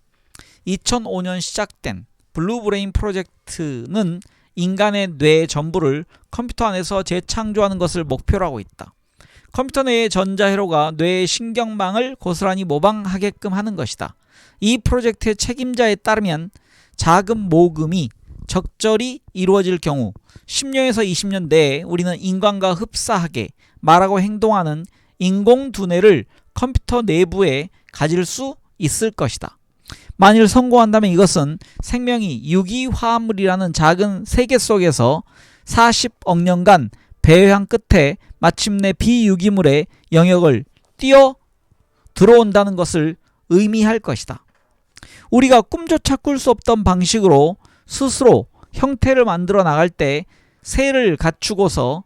2005년 시작된 블루브레인 프로젝트는 인간의 뇌의 전부를 컴퓨터 안에서 재창조하는 것을 목표로 하고 있다. 컴퓨터 내의 전자회로가 뇌의 신경망을 고스란히 모방하게끔 하는 것이다. 이 프로젝트의 책임자에 따르면 자금 모금이 적절히 이루어질 경우 10년에서 20년 내에 우리는 인간과 흡사하게 말하고 행동하는 인공 두뇌를 컴퓨터 내부에 가질 수 있을 것이다. 만일 성공한다면 이것은 생명이 유기화합물이라는 작은 세계 속에서 40억 년간 배회한 끝에 마침내 비유기물의 영역을 뛰어 들어온다는 것을 의미할 것이다. 우리가 꿈조차 꿀 수 없던 방식으로 스스로 형태를 만들어 나갈 때 새를 갖추고서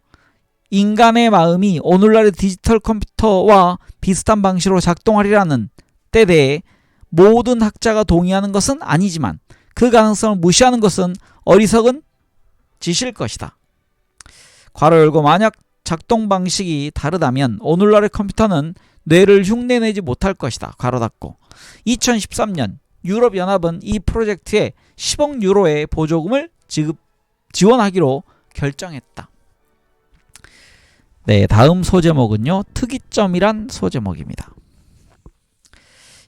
인간의 마음이 오늘날의 디지털 컴퓨터와 비슷한 방식으로 작동하리라는 때 대해 모든 학자가 동의하는 것은 아니지만 그 가능성을 무시하는 것은 어리석은 짓일 것이다. 괄호 열고 만약 작동 방식이 다르다면 오늘날의 컴퓨터는 뇌를 흉내내지 못할 것이다. 괄호 닫고 2013년 유럽연합은 이 프로젝트에 10억 유로의 보조금을 지원하기로 결정했다. 네, 다음 소제목은요. 특이점이란 소제목입니다.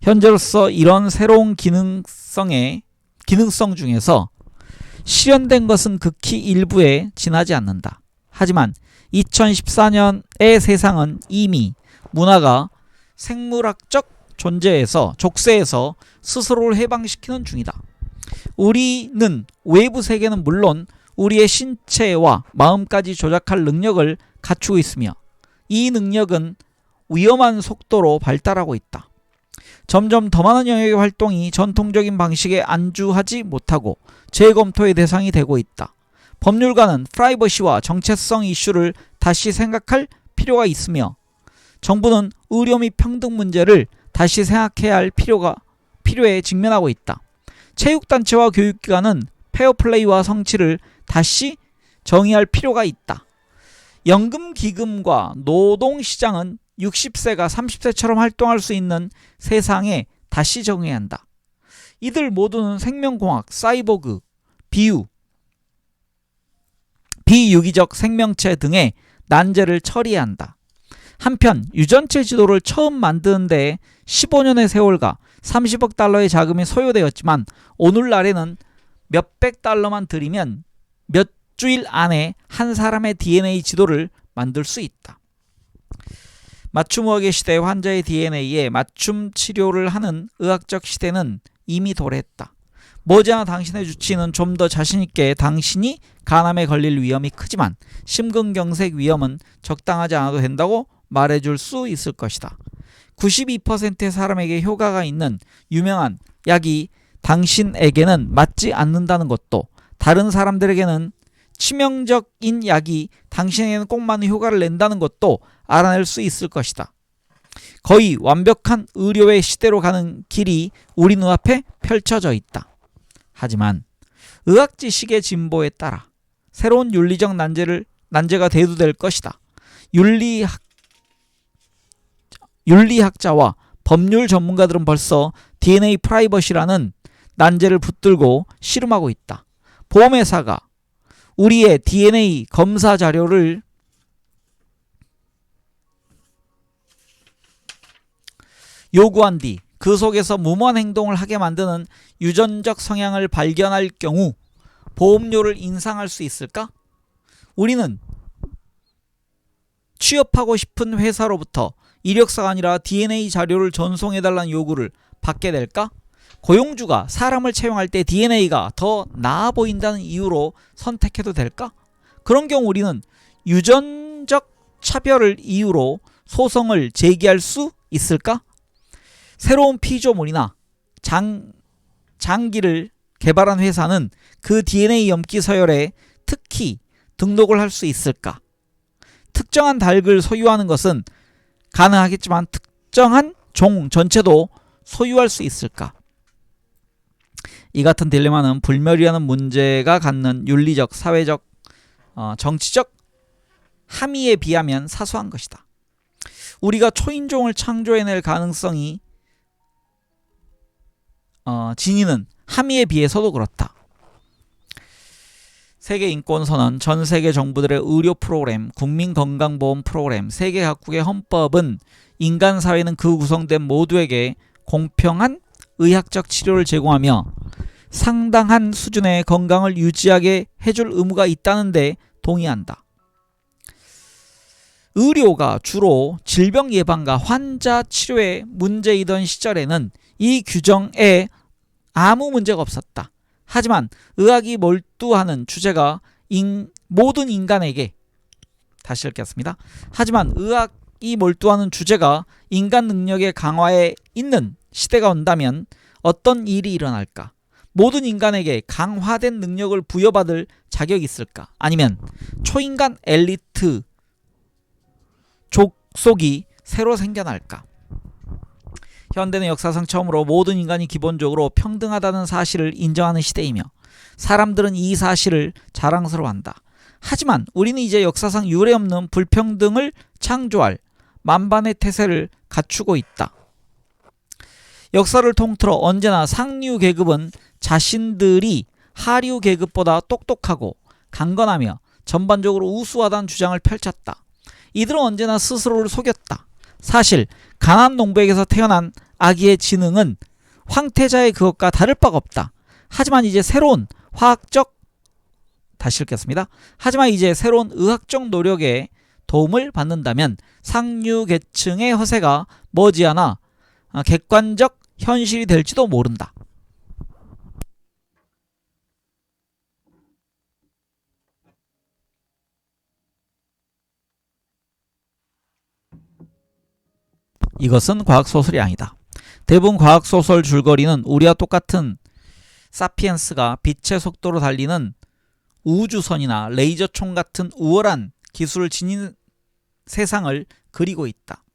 현재로서 이런 새로운 기능성 중에서 실현된 것은 극히 일부에 지나지 않는다. 하지만 2014년의 세상은 이미 문화가 생물학적 족쇄에서 스스로를 해방시키는 중이다. 우리는 외부 세계는 물론 우리의 신체와 마음까지 조작할 능력을 갖추고 있으며 이 능력은 위험한 속도로 발달하고 있다. 점점 더 많은 영역의 활동이 전통적인 방식에 안주하지 못하고 재검토의 대상이 되고 있다. 법률가는 프라이버시와 정체성 이슈를 다시 생각할 필요가 있으며 정부는 의료 및 평등 문제를 다시 생각해야 할 필요에 직면하고 있다. 체육단체와 교육기관은 페어플레이와 성취를 다시 정의할 필요가 있다. 연금기금과 노동시장은 60세가 30세처럼 활동할 수 있는 세상에 다시 정의해야 한다. 이들 모두는 생명공학, 사이보그, 비유기적 생명체 등의 난제를 처리해야 한다. 한편 유전체 지도를 처음 만드는 데 15년의 세월과 30억 달러의 자금이 소요되었지만 오늘날에는 몇백 달러만 들이면 몇 주일 안에 한 사람의 DNA 지도를 만들 수 있다. 맞춤의학의 시대, 환자의 DNA에 맞춤 치료를 하는 의학적 시대는 이미 도래했다. 머지않아 당신의 주치의는 좀 더 자신있게 당신이 간암에 걸릴 위험이 크지만 심근경색 위험은 적당하지 않아도 된다고 말해줄 수 있을 것이다. 92%의 사람에게 효과가 있는 유명한 약이 당신에게는 맞지 않는다는 것도, 다른 사람들에게는 치명적인 약이 당신에게는 꼭 맞는 효과를 낸다는 것도 알아낼 수 있을 것이다. 거의 완벽한 의료의 시대로 가는 길이 우리 눈앞에 펼쳐져 있다. 하지만 의학 지식의 진보에 따라 새로운 윤리적 난제가 대두될 것이다. 윤리학자와 법률 전문가들은 벌써 DNA 프라이버시라는 난제를 붙들고 씨름하고 있다. 보험회사가 우리의 DNA 검사 자료를 요구한 뒤 그 속에서 무모한 행동을 하게 만드는 유전적 성향을 발견할 경우 보험료를 인상할 수 있을까? 우리는 취업하고 싶은 회사로부터 이력서가 아니라 DNA 자료를 전송해달라는 요구를 받게 될까? 고용주가 사람을 채용할 때 DNA가 더 나아 보인다는 이유로 선택해도 될까? 그런 경우 우리는 유전적 차별을 이유로 소송을 제기할 수 있을까? 새로운 피조물이나 장기를 개발한 회사는 그 DNA 염기 서열에 특히 등록을 할 수 있을까? 특정한 닭을 소유하는 것은 가능하겠지만 특정한 종 전체도 소유할 수 있을까? 이 같은 딜레마는 불멸이라는 문제가 갖는 윤리적, 사회적, 정치적 함의에 비하면 사소한 것이다. 우리가 초인종을 창조해낼 가능성이 지니는 함의에 비해서도 그렇다. 세계인권선언, 전세계 정부들의 의료 프로그램, 국민건강보험 프로그램, 세계 각국의 헌법은 인간사회는 그 구성된 모두에게 공평한 의학적 치료를 제공하며 상당한 수준의 건강을 유지하게 해줄 의무가 있다는 데 동의한다. 의료가 주로 질병 예방과 환자 치료에 문제이던 시절에는 이 규정에 아무 문제가 없었다. 하지만 의학이 몰두하는 주제가 모든 인간에게, 다시 읽겠습니다. 하지만 의학이 몰두하는 주제가 인간 능력의 강화에 있는 시대가 온다면 어떤 일이 일어날까? 모든 인간에게 강화된 능력을 부여받을 자격이 있을까? 아니면 초인간 엘리트 족속이 새로 생겨날까? 현대는 역사상 처음으로 모든 인간이 기본적으로 평등하다는 사실을 인정하는 시대이며 사람들은 이 사실을 자랑스러워한다. 하지만 우리는 이제 역사상 유례없는 불평등을 창조할 만반의 태세를 갖추고 있다. 역사를 통틀어 언제나 상류 계급은 자신들이 하류 계급보다 똑똑하고 강건하며 전반적으로 우수하다는 주장을 펼쳤다. 이들은 언제나 스스로를 속였다. 사실 가난 농부에게서 태어난 아기의 지능은 황태자의 그것과 다를 바가 없다. 하지만 이제 새로운 새로운 의학적 노력에 도움을 받는다면 상류 계층의 허세가 머지않아 객관적 현실이 될지도 모른다. 이것은 과학소설이 아니다. 대부분 과학소설 줄거리는 우리와 똑같은 사피엔스가 빛의 속도로 달리는 우주선이나 레이저총 같은 우월한 기술을 지닌 세상을 그리고 있다.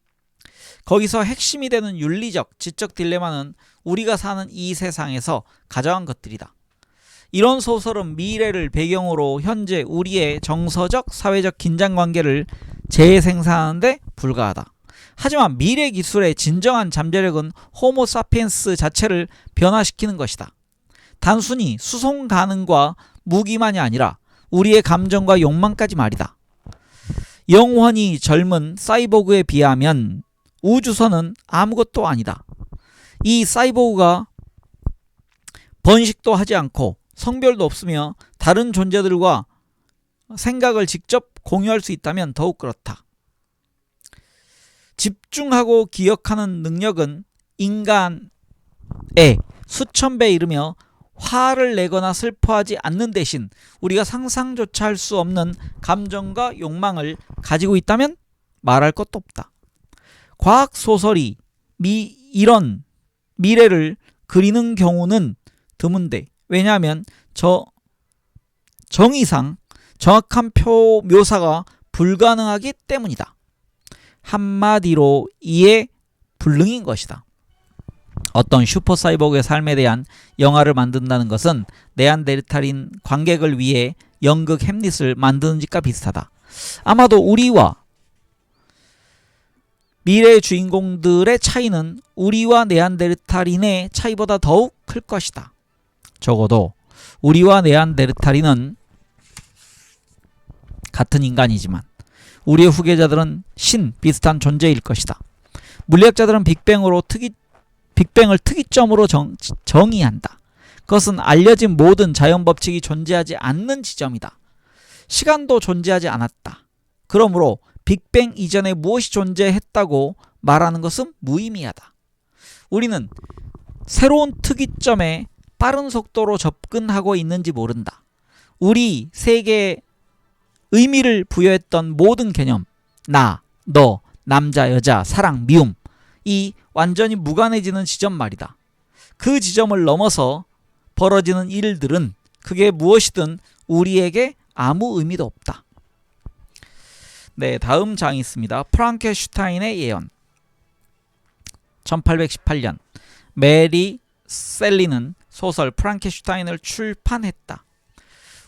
거기서 핵심이 되는 윤리적, 지적 딜레마는 우리가 사는 이 세상에서 가져간 것들이다. 이런 소설은 미래를 배경으로 현재 우리의 정서적, 사회적 긴장관계를 재생산하는 데 불과하다. 하지만 미래 기술의 진정한 잠재력은 호모사피엔스 자체를 변화시키는 것이다. 단순히 수송 가능과 무기만이 아니라 우리의 감정과 욕망까지 말이다. 영원히 젊은 사이보그에 비하면 우주선은 아무것도 아니다. 이 사이보그가 번식도 하지 않고 성별도 없으며 다른 존재들과 생각을 직접 공유할 수 있다면 더욱 그렇다. 집중하고 기억하는 능력은 인간의 수천 배에 이르며 화를 내거나 슬퍼하지 않는 대신 우리가 상상조차 할 수 없는 감정과 욕망을 가지고 있다면 말할 것도 없다. 과학 소설이 이런 미래를 그리는 경우는 드문데, 왜냐하면 정의상 정확한 묘사가 불가능하기 때문이다. 한마디로 이에 불능인 것이다. 어떤 슈퍼사이보그의 삶에 대한 영화를 만든다는 것은 네안데르탈인 관객을 위해 연극 햄릿을 만드는 짓과 비슷하다. 아마도 우리와 미래의 주인공들의 차이는 우리와 네안데르탈인의 차이보다 더욱 클 것이다. 적어도 우리와 네안데르탈인은 같은 인간이지만 우리의 후계자들은 신 비슷한 존재일 것이다. 물리학자들은 빅뱅을 특이점으로 정의한다. 그것은 알려진 모든 자연법칙이 존재하지 않는 지점이다. 시간도 존재하지 않았다. 그러므로 빅뱅 이전에 무엇이 존재했다고 말하는 것은 무의미하다. 우리는 새로운 특이점에 빠른 속도로 접근하고 있는지 모른다. 우리 세계에 의미를 부여했던 모든 개념, 나, 너, 남자, 여자, 사랑, 미움, 이 완전히 무관해지는 지점 말이다. 그 지점을 넘어서 벌어지는 일들은 그게 무엇이든 우리에게 아무 의미도 없다. 네, 다음 장이 있습니다. 프랑켄슈타인의 예언. 1818년 메리 셀리는 소설 프랑켄슈타인을 출판했다.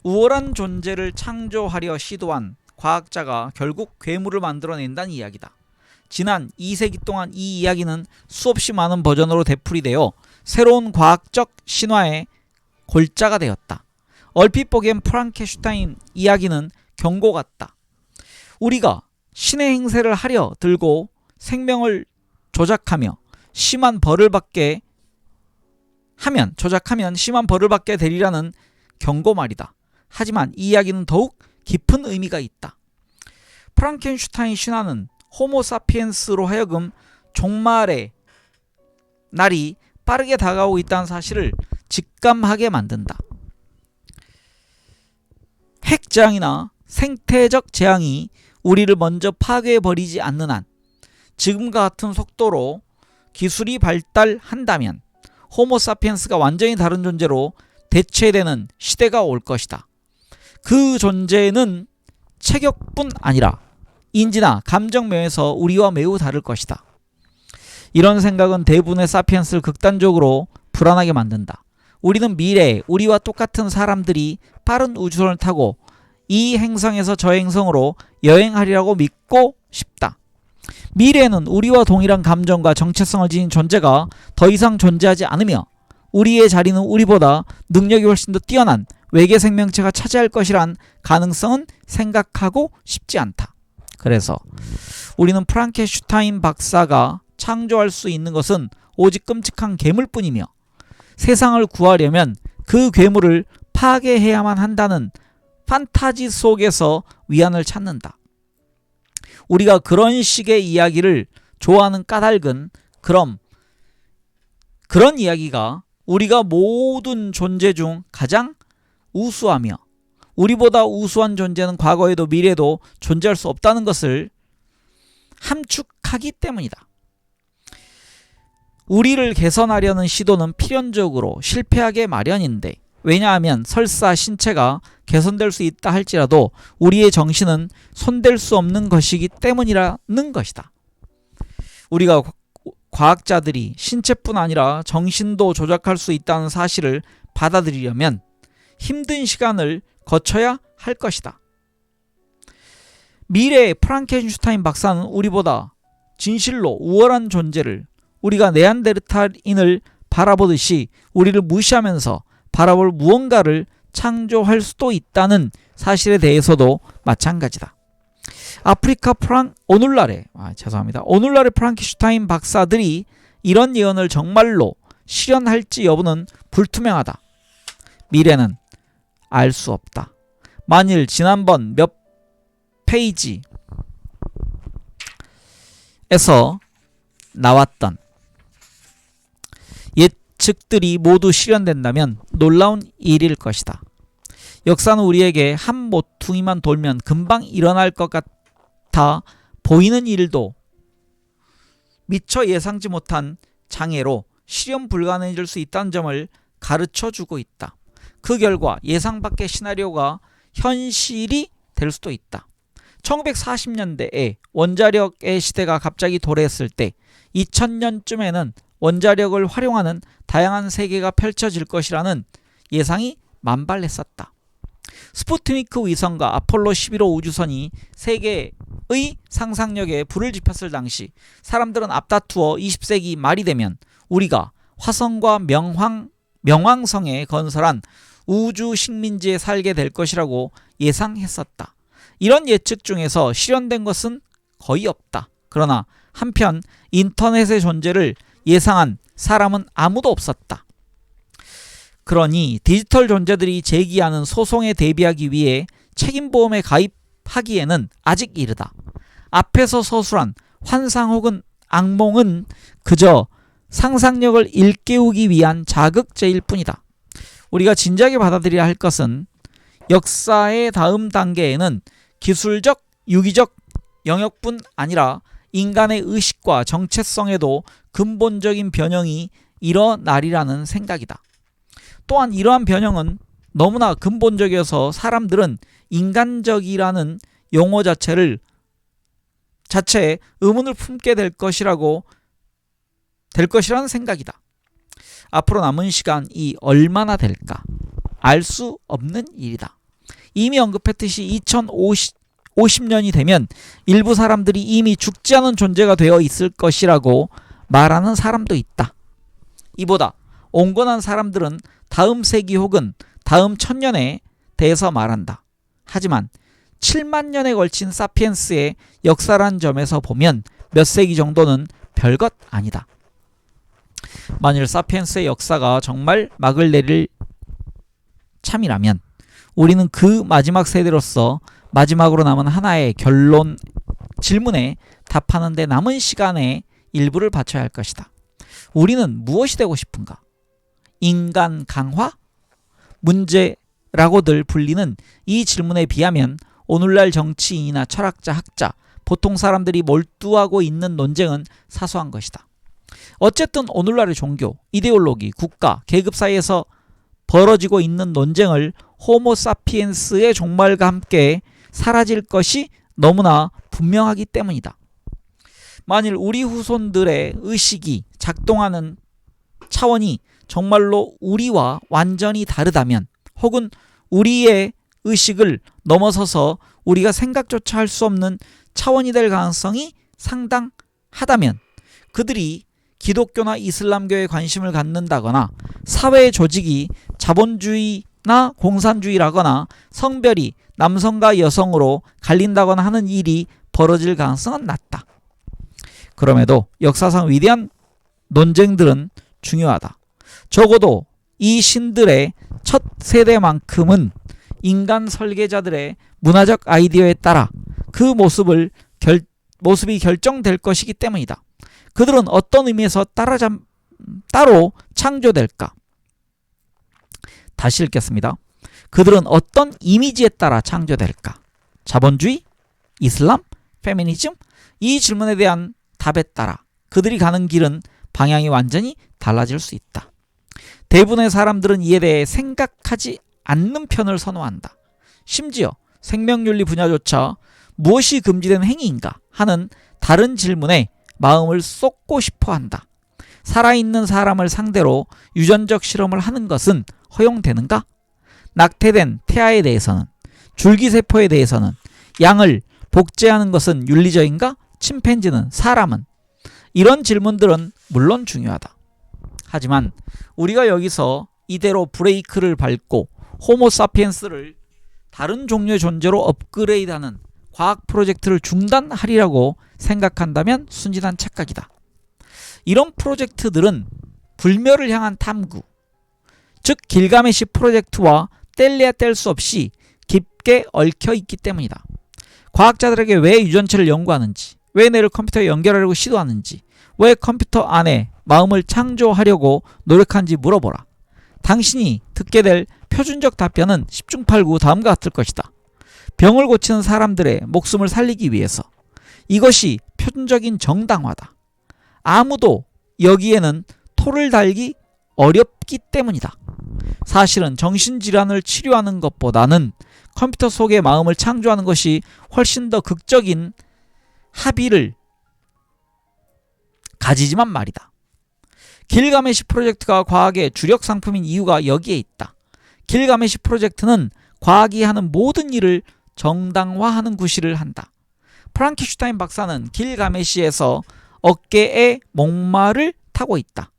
우월한 존재를 창조하려 시도한 과학자가 결국 괴물을 만들어낸다는 이야기다. 지난 2세기 동안 이 이야기는 수없이 많은 버전으로 되풀이되어 새로운 과학적 신화의 골자가 되었다. 얼핏 보기엔 프랑켄슈타인 이야기는 경고 같다. 우리가 신의 행세를 하려 들고 생명을 조작하면 심한 벌을 받게 되리라는 경고 말이다. 하지만 이 이야기는 더욱 깊은 의미가 있다. 프랑켄슈타인 신화는 호모사피엔스로 하여금 종말의 날이 빠르게 다가오고 있다는 사실을 직감하게 만든다. 핵재앙이나 생태적 재앙이 우리를 먼저 파괴해버리지 않는 한 지금과 같은 속도로 기술이 발달한다면 호모사피엔스가 완전히 다른 존재로 대체되는 시대가 올 것이다. 그 존재는 체격뿐 아니라 인지나 감정 면에서 우리와 매우 다를 것이다. 이런 생각은 대부분의 사피엔스를 극단적으로 불안하게 만든다. 우리는 미래에 우리와 똑같은 사람들이 빠른 우주선을 타고 이 행성에서 저 행성으로 여행하리라고 믿고 싶다. 미래에는 우리와 동일한 감정과 정체성을 지닌 존재가 더 이상 존재하지 않으며 우리의 자리는 우리보다 능력이 훨씬 더 뛰어난 외계 생명체가 차지할 것이란 가능성은 생각하고 싶지 않다. 그래서 우리는 프랑켄슈타인 박사가 창조할 수 있는 것은 오직 끔찍한 괴물뿐이며 세상을 구하려면 그 괴물을 파괴해야만 한다는 판타지 속에서 위안을 찾는다. 우리가 그런 식의 이야기를 좋아하는 까닭은 그런 이야기가 우리가 모든 존재 중 가장 우수하며 우리보다 우수한 존재는 과거에도 미래에도 존재할 수 없다는 것을 함축하기 때문이다. 우리를 개선하려는 시도는 필연적으로 실패하게 마련인데, 왜냐하면 설사 신체가 개선될 수 있다 할지라도 우리의 정신은 손댈 수 없는 것이기 때문이라는 것이다. 우리가 과학자들이 신체뿐 아니라 정신도 조작할 수 있다는 사실을 받아들이려면 힘든 시간을 거쳐야 할 것이다. 미래의 프랑켄슈타인 박사는 우리보다 진실로 우월한 존재를, 우리가 네안데르탈인을 바라보듯이 우리를 무시하면서 바라볼 무언가를 창조할 수도 있다는 사실에 대해서도 마찬가지다. 오늘날의 프랑켄슈타인 박사들이 이런 예언을 정말로 실현할지 여부는 불투명하다. 미래는 알 수 없다. 만일 지난번 몇 페이지에서 나왔던 예측들이 모두 실현된다면 놀라운 일일 것이다. 역사는 우리에게 한 모퉁이만 돌면 금방 일어날 것 같아 보이는 일도 미처 예상치 못한 장애로 실현 불가능해질 수 있다는 점을 가르쳐주고 있다. 그 결과 예상 밖의 시나리오가 현실이 될 수도 있다. 1940년대에 원자력의 시대가 갑자기 도래했을 때 2000년쯤에는 원자력을 활용하는 다양한 세계가 펼쳐질 것이라는 예상이 만발했었다. 스푸트니크 위성과 아폴로 11호 우주선이 세계의 상상력에 불을 지폈을 당시 사람들은 앞다투어 20세기 말이 되면 우리가 화성과 명왕성에 건설한 우주 식민지에 살게 될 것이라고 예상했었다. 이런 예측 중에서 실현된 것은 거의 없다. 그러나 한편 인터넷의 존재를 예상한 사람은 아무도 없었다. 그러니 디지털 존재들이 제기하는 소송에 대비하기 위해 책임보험에 가입하기에는 아직 이르다. 앞에서 서술한 환상 혹은 악몽은 그저 상상력을 일깨우기 위한 자극제일 뿐이다. 우리가 진지하게 받아들여야 할 것은 역사의 다음 단계에는 기술적, 유기적 영역뿐 아니라 인간의 의식과 정체성에도 근본적인 변형이 일어나리라는 생각이다. 또한 이러한 변형은 너무나 근본적이어서 사람들은 인간적이라는 용어 자체에 의문을 품게 될 것이라는 생각이다. 앞으로 남은 시간이 얼마나 될까? 알 수 없는 일이다. 이미 언급했듯이 2050년이 되면 일부 사람들이 이미 죽지 않은 존재가 되어 있을 것이라고 말하는 사람도 있다. 이보다 온건한 사람들은 다음 세기 혹은 다음 천년에 대해서 말한다. 하지만 7만 년에 걸친 사피엔스의 역사란 점에서 보면 몇 세기 정도는 별것 아니다. 만일 사피엔스의 역사가 정말 막을 내릴 참이라면 우리는 그 마지막 세대로서 마지막으로 남은 하나의 질문에 답하는 데 남은 시간의 일부를 바쳐야 할 것이다. 우리는 무엇이 되고 싶은가? 인간 강화? 문제라고들 불리는 이 질문에 비하면 오늘날 정치인이나 철학자, 학자, 보통 사람들이 몰두하고 있는 논쟁은 사소한 것이다. 어쨌든 오늘날의 종교, 이데올로기, 국가, 계급 사이에서 벌어지고 있는 논쟁을 호모사피엔스의 종말과 함께 사라질 것이 너무나 분명하기 때문이다. 만일 우리 후손들의 의식이 작동하는 차원이 정말로 우리와 완전히 다르다면, 혹은 우리의 의식을 넘어서서 우리가 생각조차 할 수 없는 차원이 될 가능성이 상당하다면 그들이 기독교나 이슬람교에 관심을 갖는다거나 사회 조직이 자본주의나 공산주의라거나 성별이 남성과 여성으로 갈린다거나 하는 일이 벌어질 가능성은 낮다. 그럼에도 역사상 위대한 논쟁들은 중요하다. 적어도 이 신들의 첫 세대만큼은 인간 설계자들의 문화적 아이디어에 따라 그 모습이 결정될 것이기 때문이다. 그들은 어떤 의미에서 따로 창조될까? 다시 읽겠습니다. 그들은 어떤 이미지에 따라 창조될까? 자본주의? 이슬람? 페미니즘? 이 질문에 대한 답에 따라 그들이 가는 길은 방향이 완전히 달라질 수 있다. 대부분의 사람들은 이에 대해 생각하지 않는 편을 선호한다. 심지어 생명윤리 분야조차 무엇이 금지된 행위인가 하는 다른 질문에 마음을 쏟고 싶어 한다. 살아있는 사람을 상대로 유전적 실험을 하는 것은 허용되는가? 낙태된 태아에 대해서는, 줄기세포에 대해서는, 양을 복제하는 것은 윤리적인가? 침팬지는, 사람은 이런 질문들은 물론 중요하다. 하지만 우리가 여기서 이대로 브레이크를 밟고 호모사피엔스를 다른 종류의 존재로 업그레이드하는 과학 프로젝트를 중단하리라고 생각한다면 순진한 착각이다. 이런 프로젝트들은 불멸을 향한 탐구, 즉 길가메시 프로젝트와 뗄래야 뗄 수 없이 깊게 얽혀 있기 때문이다. 과학자들에게 왜 유전체를 연구하는지, 왜 뇌를 컴퓨터에 연결하려고 시도하는지, 왜 컴퓨터 안에 마음을 창조하려고 노력하는지 물어보라. 당신이 듣게 될 표준적 답변은 10중 8구 다음과 같을 것이다. 병을 고치는 사람들의 목숨을 살리기 위해서. 이것이 표준적인 정당화다. 아무도 여기에는 토를 달기 어렵기 때문이다. 사실은 정신질환을 치료하는 것보다는 컴퓨터 속의 마음을 창조하는 것이 훨씬 더 극적인 합의를 가지지만 말이다. 길가메시 프로젝트가 과학의 주력 상품인 이유가 여기에 있다. 길가메시 프로젝트는 과학이 하는 모든 일을 정당화하는 구실을 한다. 프랑켄슈타인 박사는 길가메시에서 어깨에 목마를 타고 있다.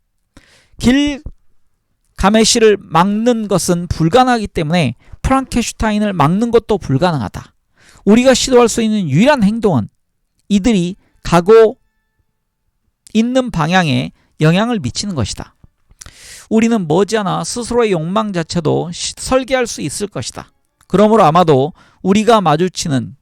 길가메시를 막는 것은 불가능하기 때문에 프랑켄슈타인을 막는 것도 불가능하다. 우리가 시도할 수 있는 유일한 행동은 이들이 가고 있는 방향에 영향을 미치는 것이다. 우리는 머지않아 스스로의 욕망 자체도 설계할 수 있을 것이다. 그러므로 아마도 우리가 마주치는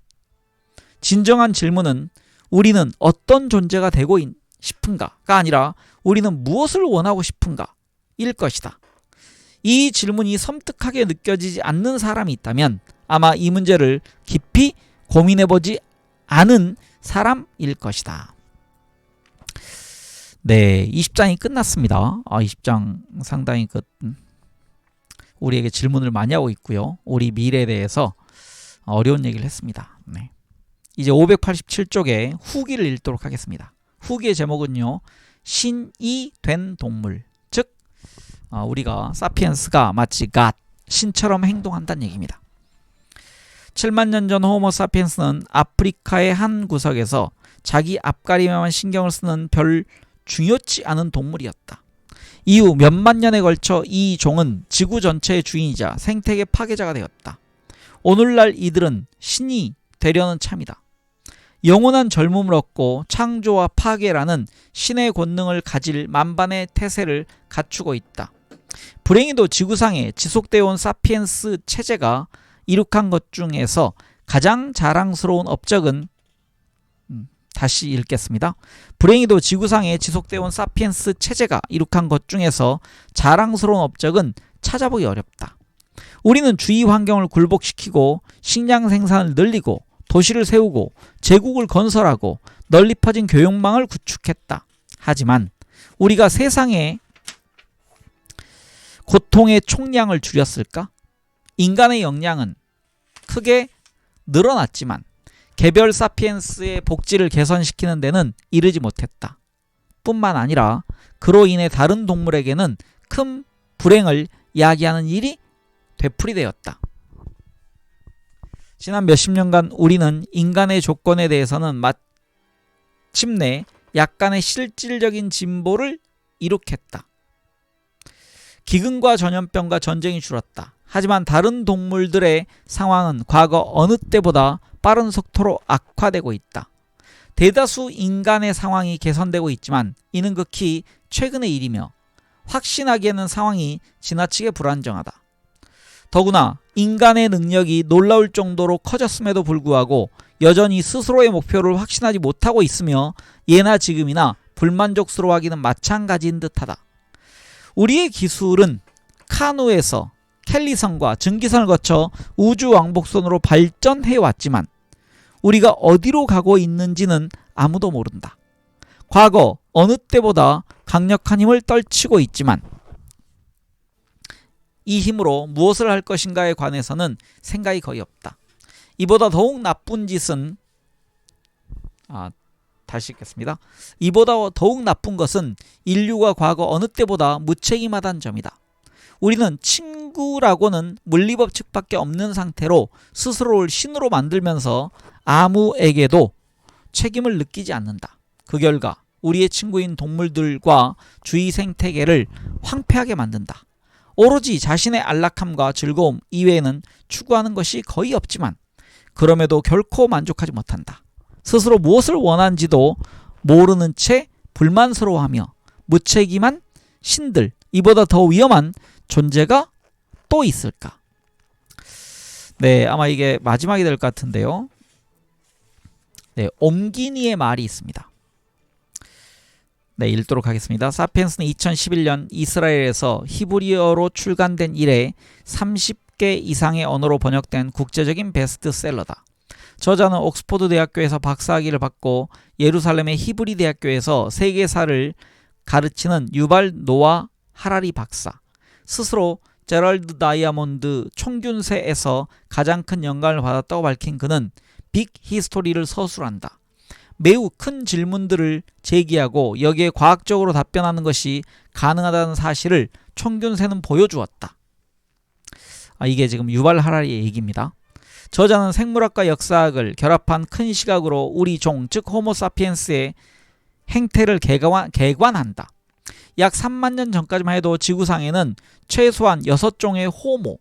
진정한 질문은 우리는 어떤 존재가 되고 싶은가가 아니라 우리는 무엇을 원하고 싶은가 일 것이다. 이 질문이 섬뜩하게 느껴지지 않는 사람이 있다면 아마 이 문제를 깊이 고민해보지 않은 사람일 것이다. 네, 20장이 끝났습니다. 20장 상당히 우리에게 질문을 많이 하고 있고요. 우리 미래에 대해서 어려운 얘기를 했습니다. 네. 이제 587쪽에 후기를 읽도록 하겠습니다. 후기의 제목은요, 신이 된 동물, 즉 우리가 사피엔스가 마치 갓, 신처럼 행동한다는 얘기입니다. 7만 년 전 호모 사피엔스는 아프리카의 한 구석에서 자기 앞가림에만 신경을 쓰는 별 중요치 않은 동물이었다. 이후 몇만 년에 걸쳐 이 종은 지구 전체의 주인이자 생태계 파괴자가 되었다. 오늘날 이들은 신이 되려는 참이다. 영원한 젊음을 얻고 창조와 파괴라는 신의 권능을 가질 만반의 태세를 갖추고 있다. 불행히도 지구상에 지속되어 온 사피엔스 체제가 이룩한 것 중에서 가장 자랑스러운 업적은 다시 읽겠습니다. 불행히도 지구상에 지속되어 온 사피엔스 체제가 이룩한 것 중에서 자랑스러운 업적은 찾아보기 어렵다. 우리는 주위 환경을 굴복시키고 식량 생산을 늘리고 도시를 세우고 제국을 건설하고 널리 퍼진 교육망을 구축했다. 하지만 우리가 세상의 고통의 총량을 줄였을까? 인간의 역량은 크게 늘어났지만 개별 사피엔스의 복지를 개선시키는 데는 이르지 못했다. 뿐만 아니라 그로 인해 다른 동물에게는 큰 불행을 야기하는 일이 되풀이되었다. 지난 몇십 년간 우리는 인간의 조건에 대해서는 마침내 약간의 실질적인 진보를 이룩했다. 기근과 전염병과 전쟁이 줄었다. 하지만 다른 동물들의 상황은 과거 어느 때보다 빠른 속도로 악화되고 있다. 대다수 인간의 상황이 개선되고 있지만 이는 극히 최근의 일이며 확신하기에는 상황이 지나치게 불안정하다. 더구나 인간의 능력이 놀라울 정도로 커졌음에도 불구하고 여전히 스스로의 목표를 확신하지 못하고 있으며 예나 지금이나 불만족스러워하기는 마찬가지인 듯하다. 우리의 기술은 카누에서 켈리선과 증기선을 거쳐 우주 왕복선으로 발전해 왔지만 우리가 어디로 가고 있는지는 아무도 모른다. 과거 어느 때보다 강력한 힘을 떨치고 있지만 이 힘으로 무엇을 할 것인가에 관해서는 생각이 거의 없다. 이보다 더욱 나쁜 짓은 다시 읽겠습니다. 이보다 더욱 나쁜 것은 인류가 과거 어느 때보다 무책임하다는 점이다. 우리는 친구라고는 물리법칙밖에 없는 상태로 스스로를 신으로 만들면서 아무에게도 책임을 느끼지 않는다. 그 결과 우리의 친구인 동물들과 주위 생태계를 황폐하게 만든다. 오로지 자신의 안락함과 즐거움 이외에는 추구하는 것이 거의 없지만 그럼에도 결코 만족하지 못한다. 스스로 무엇을 원하는지도 모르는 채 불만스러워하며 무책임한 신들, 이보다 더 위험한 존재가 또 있을까? 네, 아마 이게 마지막이 될 것 같은데요. 네, 옴기니의 말이 있습니다. 네, 읽도록 하겠습니다. 사피엔스는 2011년 이스라엘에서 히브리어로 출간된 이래 30개 이상의 언어로 번역된 국제적인 베스트셀러다. 저자는 옥스퍼드 대학교에서 박사학위를 받고 예루살렘의 히브리 대학교에서 세계사를 가르치는 유발 노아 하라리 박사. 스스로 제럴드 다이아몬드 총균세에서 가장 큰 영감을 받았다고 밝힌 그는 빅 히스토리를 서술한다. 매우 큰 질문들을 제기하고 여기에 과학적으로 답변하는 것이 가능하다는 사실을 총균세는 보여주었다. 이게 지금 유발 하라리의 얘기입니다. 저자는 생물학과 역사학을 결합한 큰 시각으로 우리 종, 즉 호모사피엔스의 행태를 개관한다. 약 3만 년 전까지만 해도 지구상에는 최소한 6종의 호모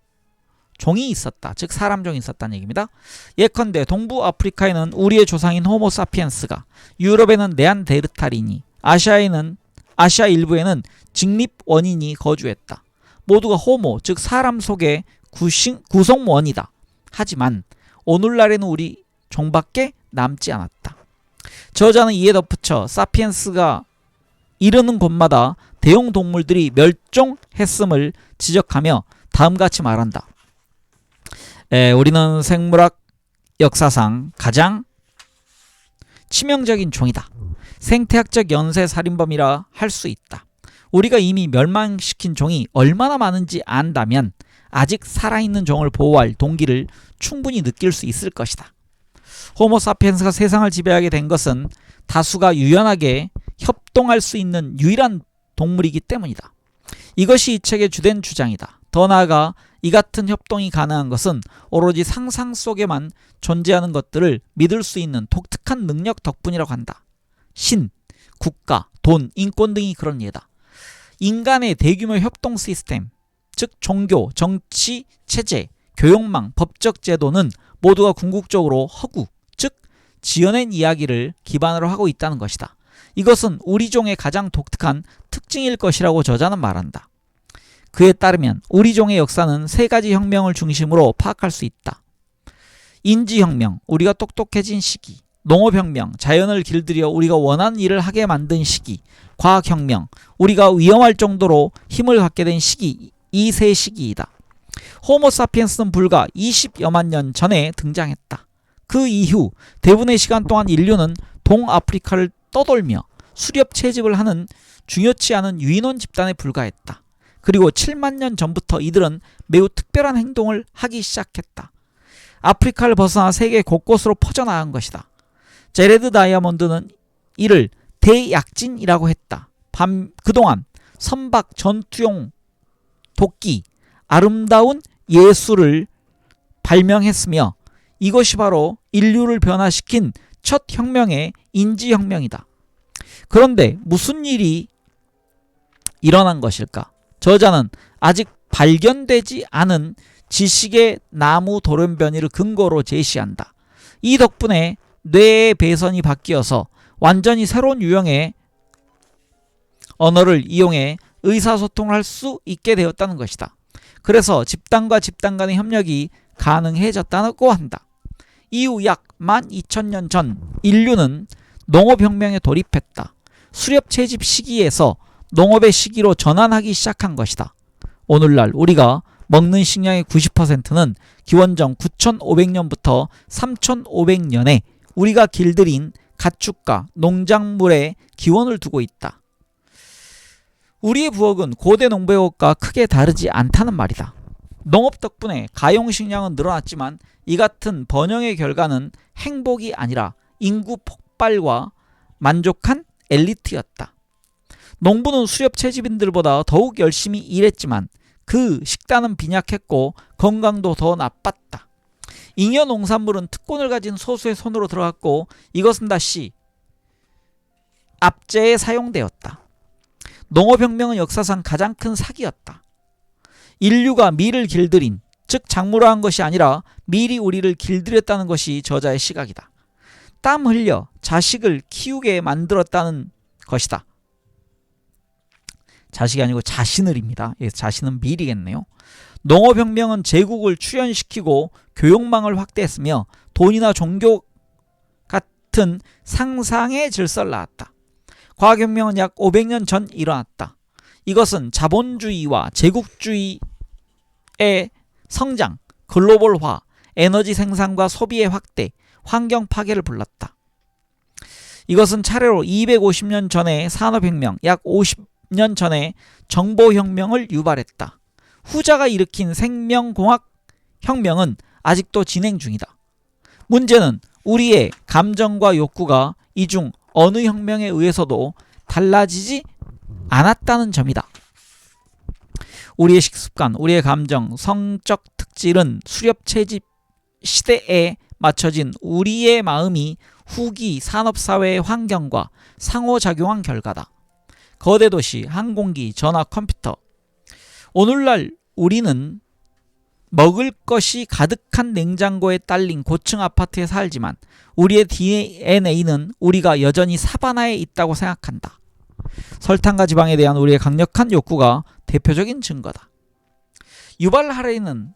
종이 있었다. 즉 사람종이 있었다는 얘기입니다. 예컨대 동부 아프리카에는 우리의 조상인 호모사피엔스가, 유럽에는 네안데르탈인이, 아시아 일부에는 직립원인이 거주했다. 모두가 호모, 즉 사람 속의 구성원이다. 하지만 오늘날에는 우리 종밖에 남지 않았다. 저자는 이에 덧붙여 사피엔스가 이르는 곳마다 대형 동물들이 멸종했음을 지적하며 다음같이 말한다. 우리는 생물학 역사상 가장 치명적인 종이다. 생태학적 연쇄살인범이라 할 수 있다. 우리가 이미 멸망시킨 종이 얼마나 많은지 안다면 아직 살아있는 종을 보호할 동기를 충분히 느낄 수 있을 것이다. 호모사피엔스가 세상을 지배하게 된 것은 다수가 유연하게 협동할 수 있는 유일한 동물이기 때문이다. 이것이 이 책의 주된 주장이다. 더 나아가 이 같은 협동이 가능한 것은 오로지 상상 속에만 존재하는 것들을 믿을 수 있는 독특한 능력 덕분이라고 한다. 신, 국가, 돈, 인권 등이 그런 예다. 인간의 대규모 협동 시스템, 즉 종교, 정치, 체제, 교역망, 법적 제도는 모두가 궁극적으로 허구, 즉 지어낸 이야기를 기반으로 하고 있다는 것이다. 이것은 우리 종의 가장 독특한 특징일 것이라고 저자는 말한다. 그에 따르면 우리 종의 역사는 3가지 혁명을 중심으로 파악할 수 있다. 인지혁명, 우리가 똑똑해진 시기. 농업혁명, 자연을 길들여 우리가 원하는 일을 하게 만든 시기. 과학혁명, 우리가 위험할 정도로 힘을 갖게 된 시기. 이 3시기이다. 호모사피엔스는 불과 20여만 년 전에 등장했다. 그 이후 대부분의 시간 동안 인류는 동아프리카를 떠돌며 수렵 채집을 하는 중요치 않은 유인원 집단에 불과했다. 그리고 7만 년 전부터 이들은 매우 특별한 행동을 하기 시작했다. 아프리카를 벗어나 세계 곳곳으로 퍼져나간 것이다. 제레드 다이아몬드는 이를 대약진이라고 했다. 그동안 선박, 전투용 도끼, 아름다운 예술을 발명했으며 이것이 바로 인류를 변화시킨 첫 혁명의 인지혁명이다. 그런데 무슨 일이 일어난 것일까? 저자는 아직 발견되지 않은 지식의 나무 돌연변이를 근거로 제시한다. 이 덕분에 뇌의 배선이 바뀌어서 완전히 새로운 유형의 언어를 이용해 의사소통을 할 수 있게 되었다는 것이다. 그래서 집단과 집단 간의 협력이 가능해졌다고 한다. 이후 약 12,000년 전 인류는 농업혁명에 돌입했다. 수렵 채집 시기에서 농업의 시기로 전환하기 시작한 것이다. 오늘날 우리가 먹는 식량의 90%는 기원전 9,500년부터 3,500년에 우리가 길들인 가축과 농작물에 기원을 두고 있다. 우리의 부엌은 고대 농부의 것과 크게 다르지 않다는 말이다. 농업 덕분에 가용식량은 늘어났지만 이 같은 번영의 결과는 행복이 아니라 인구 폭발과 만족한 엘리트였다. 농부는 수렵 채집인들보다 더욱 열심히 일했지만 그 식단은 빈약했고 건강도 더 나빴다. 잉여 농산물은 특권을 가진 소수의 손으로 들어갔고 이것은 다시 압제에 사용되었다. 농업혁명은 역사상 가장 큰 사기였다. 인류가 미를 길들인, 즉 작물화한 것이 아니라 밀이 우리를 길들였다는 것이 저자의 시각이다. 땀 흘려 자식을 키우게 만들었다는 것이다. 자식이 아니고 자신을입니다. 자신은 밀이겠네요. 농업혁명은 제국을 출현시키고 교육망을 확대했으며 돈이나 종교 같은 상상의 질서를 낳았다. 과학혁명은 약 500년 전 일어났다. 이것은 자본주의와 제국주의의 성장, 글로벌화, 에너지 생산과 소비의 확대, 환경 파괴를 불렀다. 이것은 차례로 250년 전의 산업혁명, 약 50년 전의 정보혁명을 유발했다. 후자가 일으킨 생명공학 혁명은 아직도 진행 중이다. 문제는 우리의 감정과 욕구가 이 중 어느 혁명에 의해서도 달라지지 않았다는 점이다. 우리의 식습관, 우리의 감정, 성적 특질은 수렵 채집 시대에 맞춰진 우리의 마음이 후기 산업사회의 환경과 상호작용한 결과다. 거대 도시, 항공기, 전화, 컴퓨터. 오늘날 우리는 먹을 것이 가득한 냉장고에 딸린 고층 아파트에 살지만 우리의 DNA는 우리가 여전히 사바나에 있다고 생각한다. 설탕과 지방에 대한 우리의 강력한 욕구가 대표적인 증거다. 유발 하라리는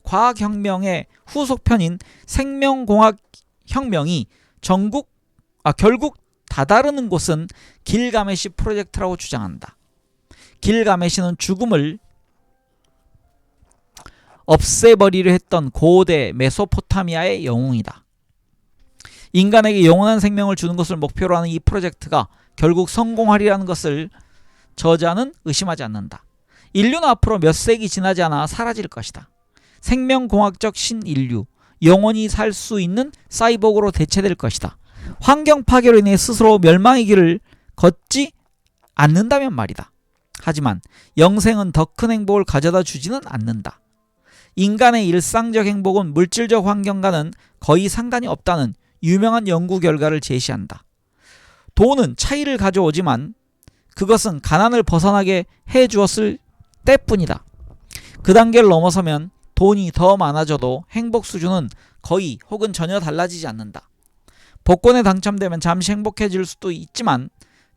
과학혁명의 후속편인 생명공학혁명이 결국 다다르는 곳은 길가메시 프로젝트라고 주장한다. 길가메시는 죽음을 없애버리려 했던 고대 메소포타미아의 영웅이다. 인간에게 영원한 생명을 주는 것을 목표로 하는 이 프로젝트가 결국 성공하리라는 것을 저자는 의심하지 않는다. 인류는 앞으로 몇 세기 지나지 않아 사라질 것이다. 생명공학적 신인류, 영원히 살 수 있는 사이보그로 대체될 것이다. 환경 파괴로 인해 스스로 멸망의 길을 걷지 않는다면 말이다. 하지만 영생은 더 큰 행복을 가져다 주지는 않는다. 인간의 일상적 행복은 물질적 환경과는 거의 상관이 없다는 유명한 연구 결과를 제시한다. 돈은 차이를 가져오지만 그것은 가난을 벗어나게 해주었을 때뿐이다. 그 단계를 넘어서면 돈이 더 많아져도 행복 수준은 거의 혹은 전혀 달라지지 않는다. 복권에 당첨되면 잠시 행복해질 수도 있지만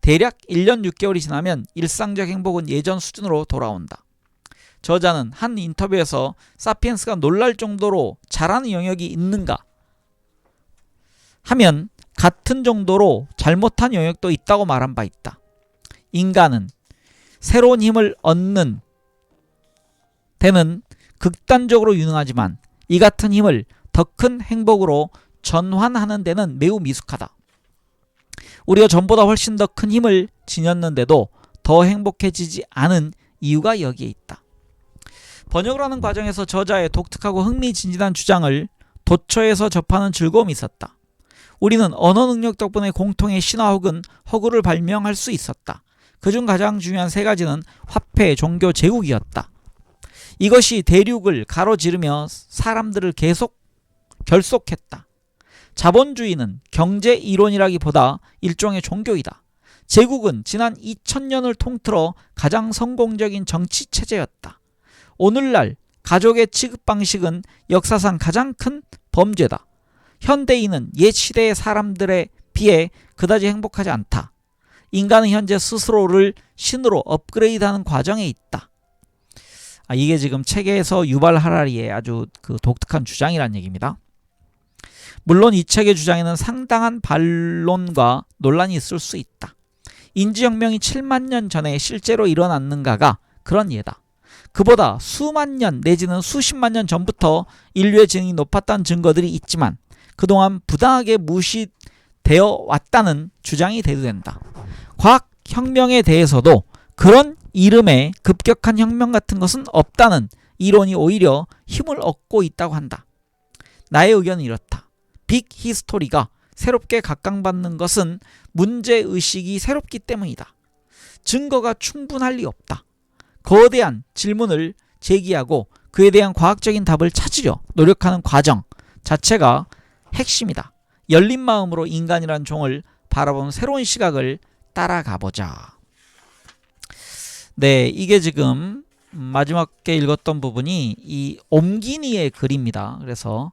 대략 1년 6개월이 지나면 일상적 행복은 예전 수준으로 돌아온다. 저자는 한 인터뷰에서 사피엔스가 놀랄 정도로 잘하는 영역이 있는가 하면 같은 정도로 잘못한 영역도 있다고 말한 바 있다. 인간은 새로운 힘을 얻는 데는 극단적으로 유능하지만 이 같은 힘을 더 큰 행복으로 전환하는 데는 매우 미숙하다. 우리가 전보다 훨씬 더 큰 힘을 지녔는데도 더 행복해지지 않은 이유가 여기에 있다. 번역을 하는 과정에서 저자의 독특하고 흥미진진한 주장을 도처에서 접하는 즐거움이 있었다. 우리는 언어 능력 덕분에 공통의 신화 혹은 허구를 발명할 수 있었다. 그중 가장 중요한 세 가지는 화폐, 종교, 제국이었다. 이것이 대륙을 가로지르며 사람들을 계속 결속했다. 자본주의는 경제 이론이라기보다 일종의 종교이다. 제국은 지난 2000년을 통틀어 가장 성공적인 정치 체제였다. 오늘날 가족의 취급 방식은 역사상 가장 큰 범죄다. 현대인은 옛 시대의 사람들에 비해 그다지 행복하지 않다. 인간은 현재 스스로를 신으로 업그레이드하는 과정에 있다. 이게 지금 책에서 유발 하라리의 아주 독특한 주장이란 얘기입니다. 물론 이 책의 주장에는 상당한 반론과 논란이 있을 수 있다. 인지혁명이 7만 년 전에 실제로 일어났는가가 그런 예다. 그보다 수만 년 내지는 수십만 년 전부터 인류의 지능이 높았다는 증거들이 있지만 그동안 부당하게 무시되어 왔다는 주장이 대두된다. 과학혁명에 대해서도 그런 이름의 급격한 혁명 같은 것은 없다는 이론이 오히려 힘을 얻고 있다고 한다. 나의 의견은 이렇다. 빅 히스토리가 새롭게 각광받는 것은 문제의식이 새롭기 때문이다. 증거가 충분할 리 없다. 거대한 질문을 제기하고 그에 대한 과학적인 답을 찾으려 노력하는 과정 자체가 핵심이다. 열린 마음으로 인간이란 종을 바라보는 새로운 시각을 따라가 보자. 네, 이게 지금 마지막에 읽었던 부분이 이 옮긴 이의 글입니다. 그래서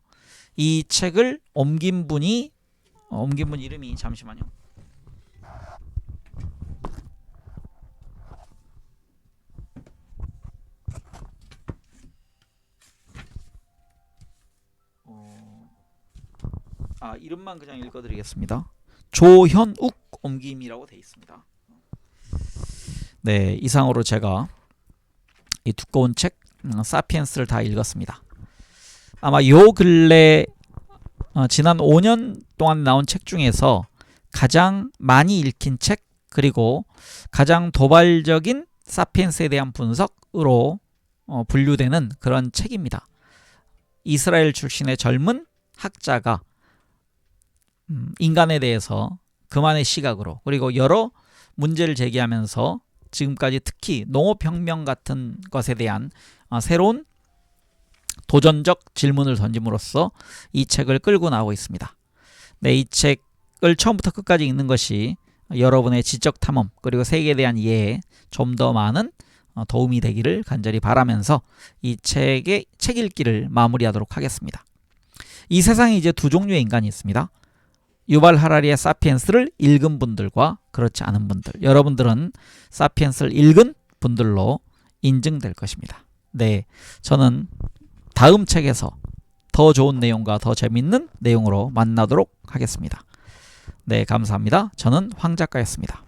이 책을 옮긴 분 이름이 잠시만요. 이름만 그냥 읽어드리겠습니다. 조현욱 옮김이라고 되어 있습니다. 네, 이상으로 제가 이 두꺼운 책 사피엔스를 다 읽었습니다. 아마 요 근래 지난 5년 동안 나온 책 중에서 가장 많이 읽힌 책, 그리고 가장 도발적인 사피엔스에 대한 분석으로 분류되는 그런 책입니다. 이스라엘 출신의 젊은 학자가 인간에 대해서 그만의 시각으로, 그리고 여러 문제를 제기하면서 지금까지 특히 농업혁명 같은 것에 대한 새로운 도전적 질문을 던짐으로써 이 책을 끌고 나오고 있습니다. 네, 이 책을 처음부터 끝까지 읽는 것이 여러분의 지적 탐험, 그리고 세계에 대한 이해에 좀 더 많은 도움이 되기를 간절히 바라면서 이 책 읽기를 마무리하도록 하겠습니다. 이 세상에 이제 두 종류의 인간이 있습니다. 유발 하라리의 사피엔스를 읽은 분들과 그렇지 않은 분들. 여러분들은 사피엔스를 읽은 분들로 인증될 것입니다. 네, 저는 다음 책에서 더 좋은 내용과 더 재밌는 내용으로 만나도록 하겠습니다. 네, 감사합니다. 저는 황 작가였습니다.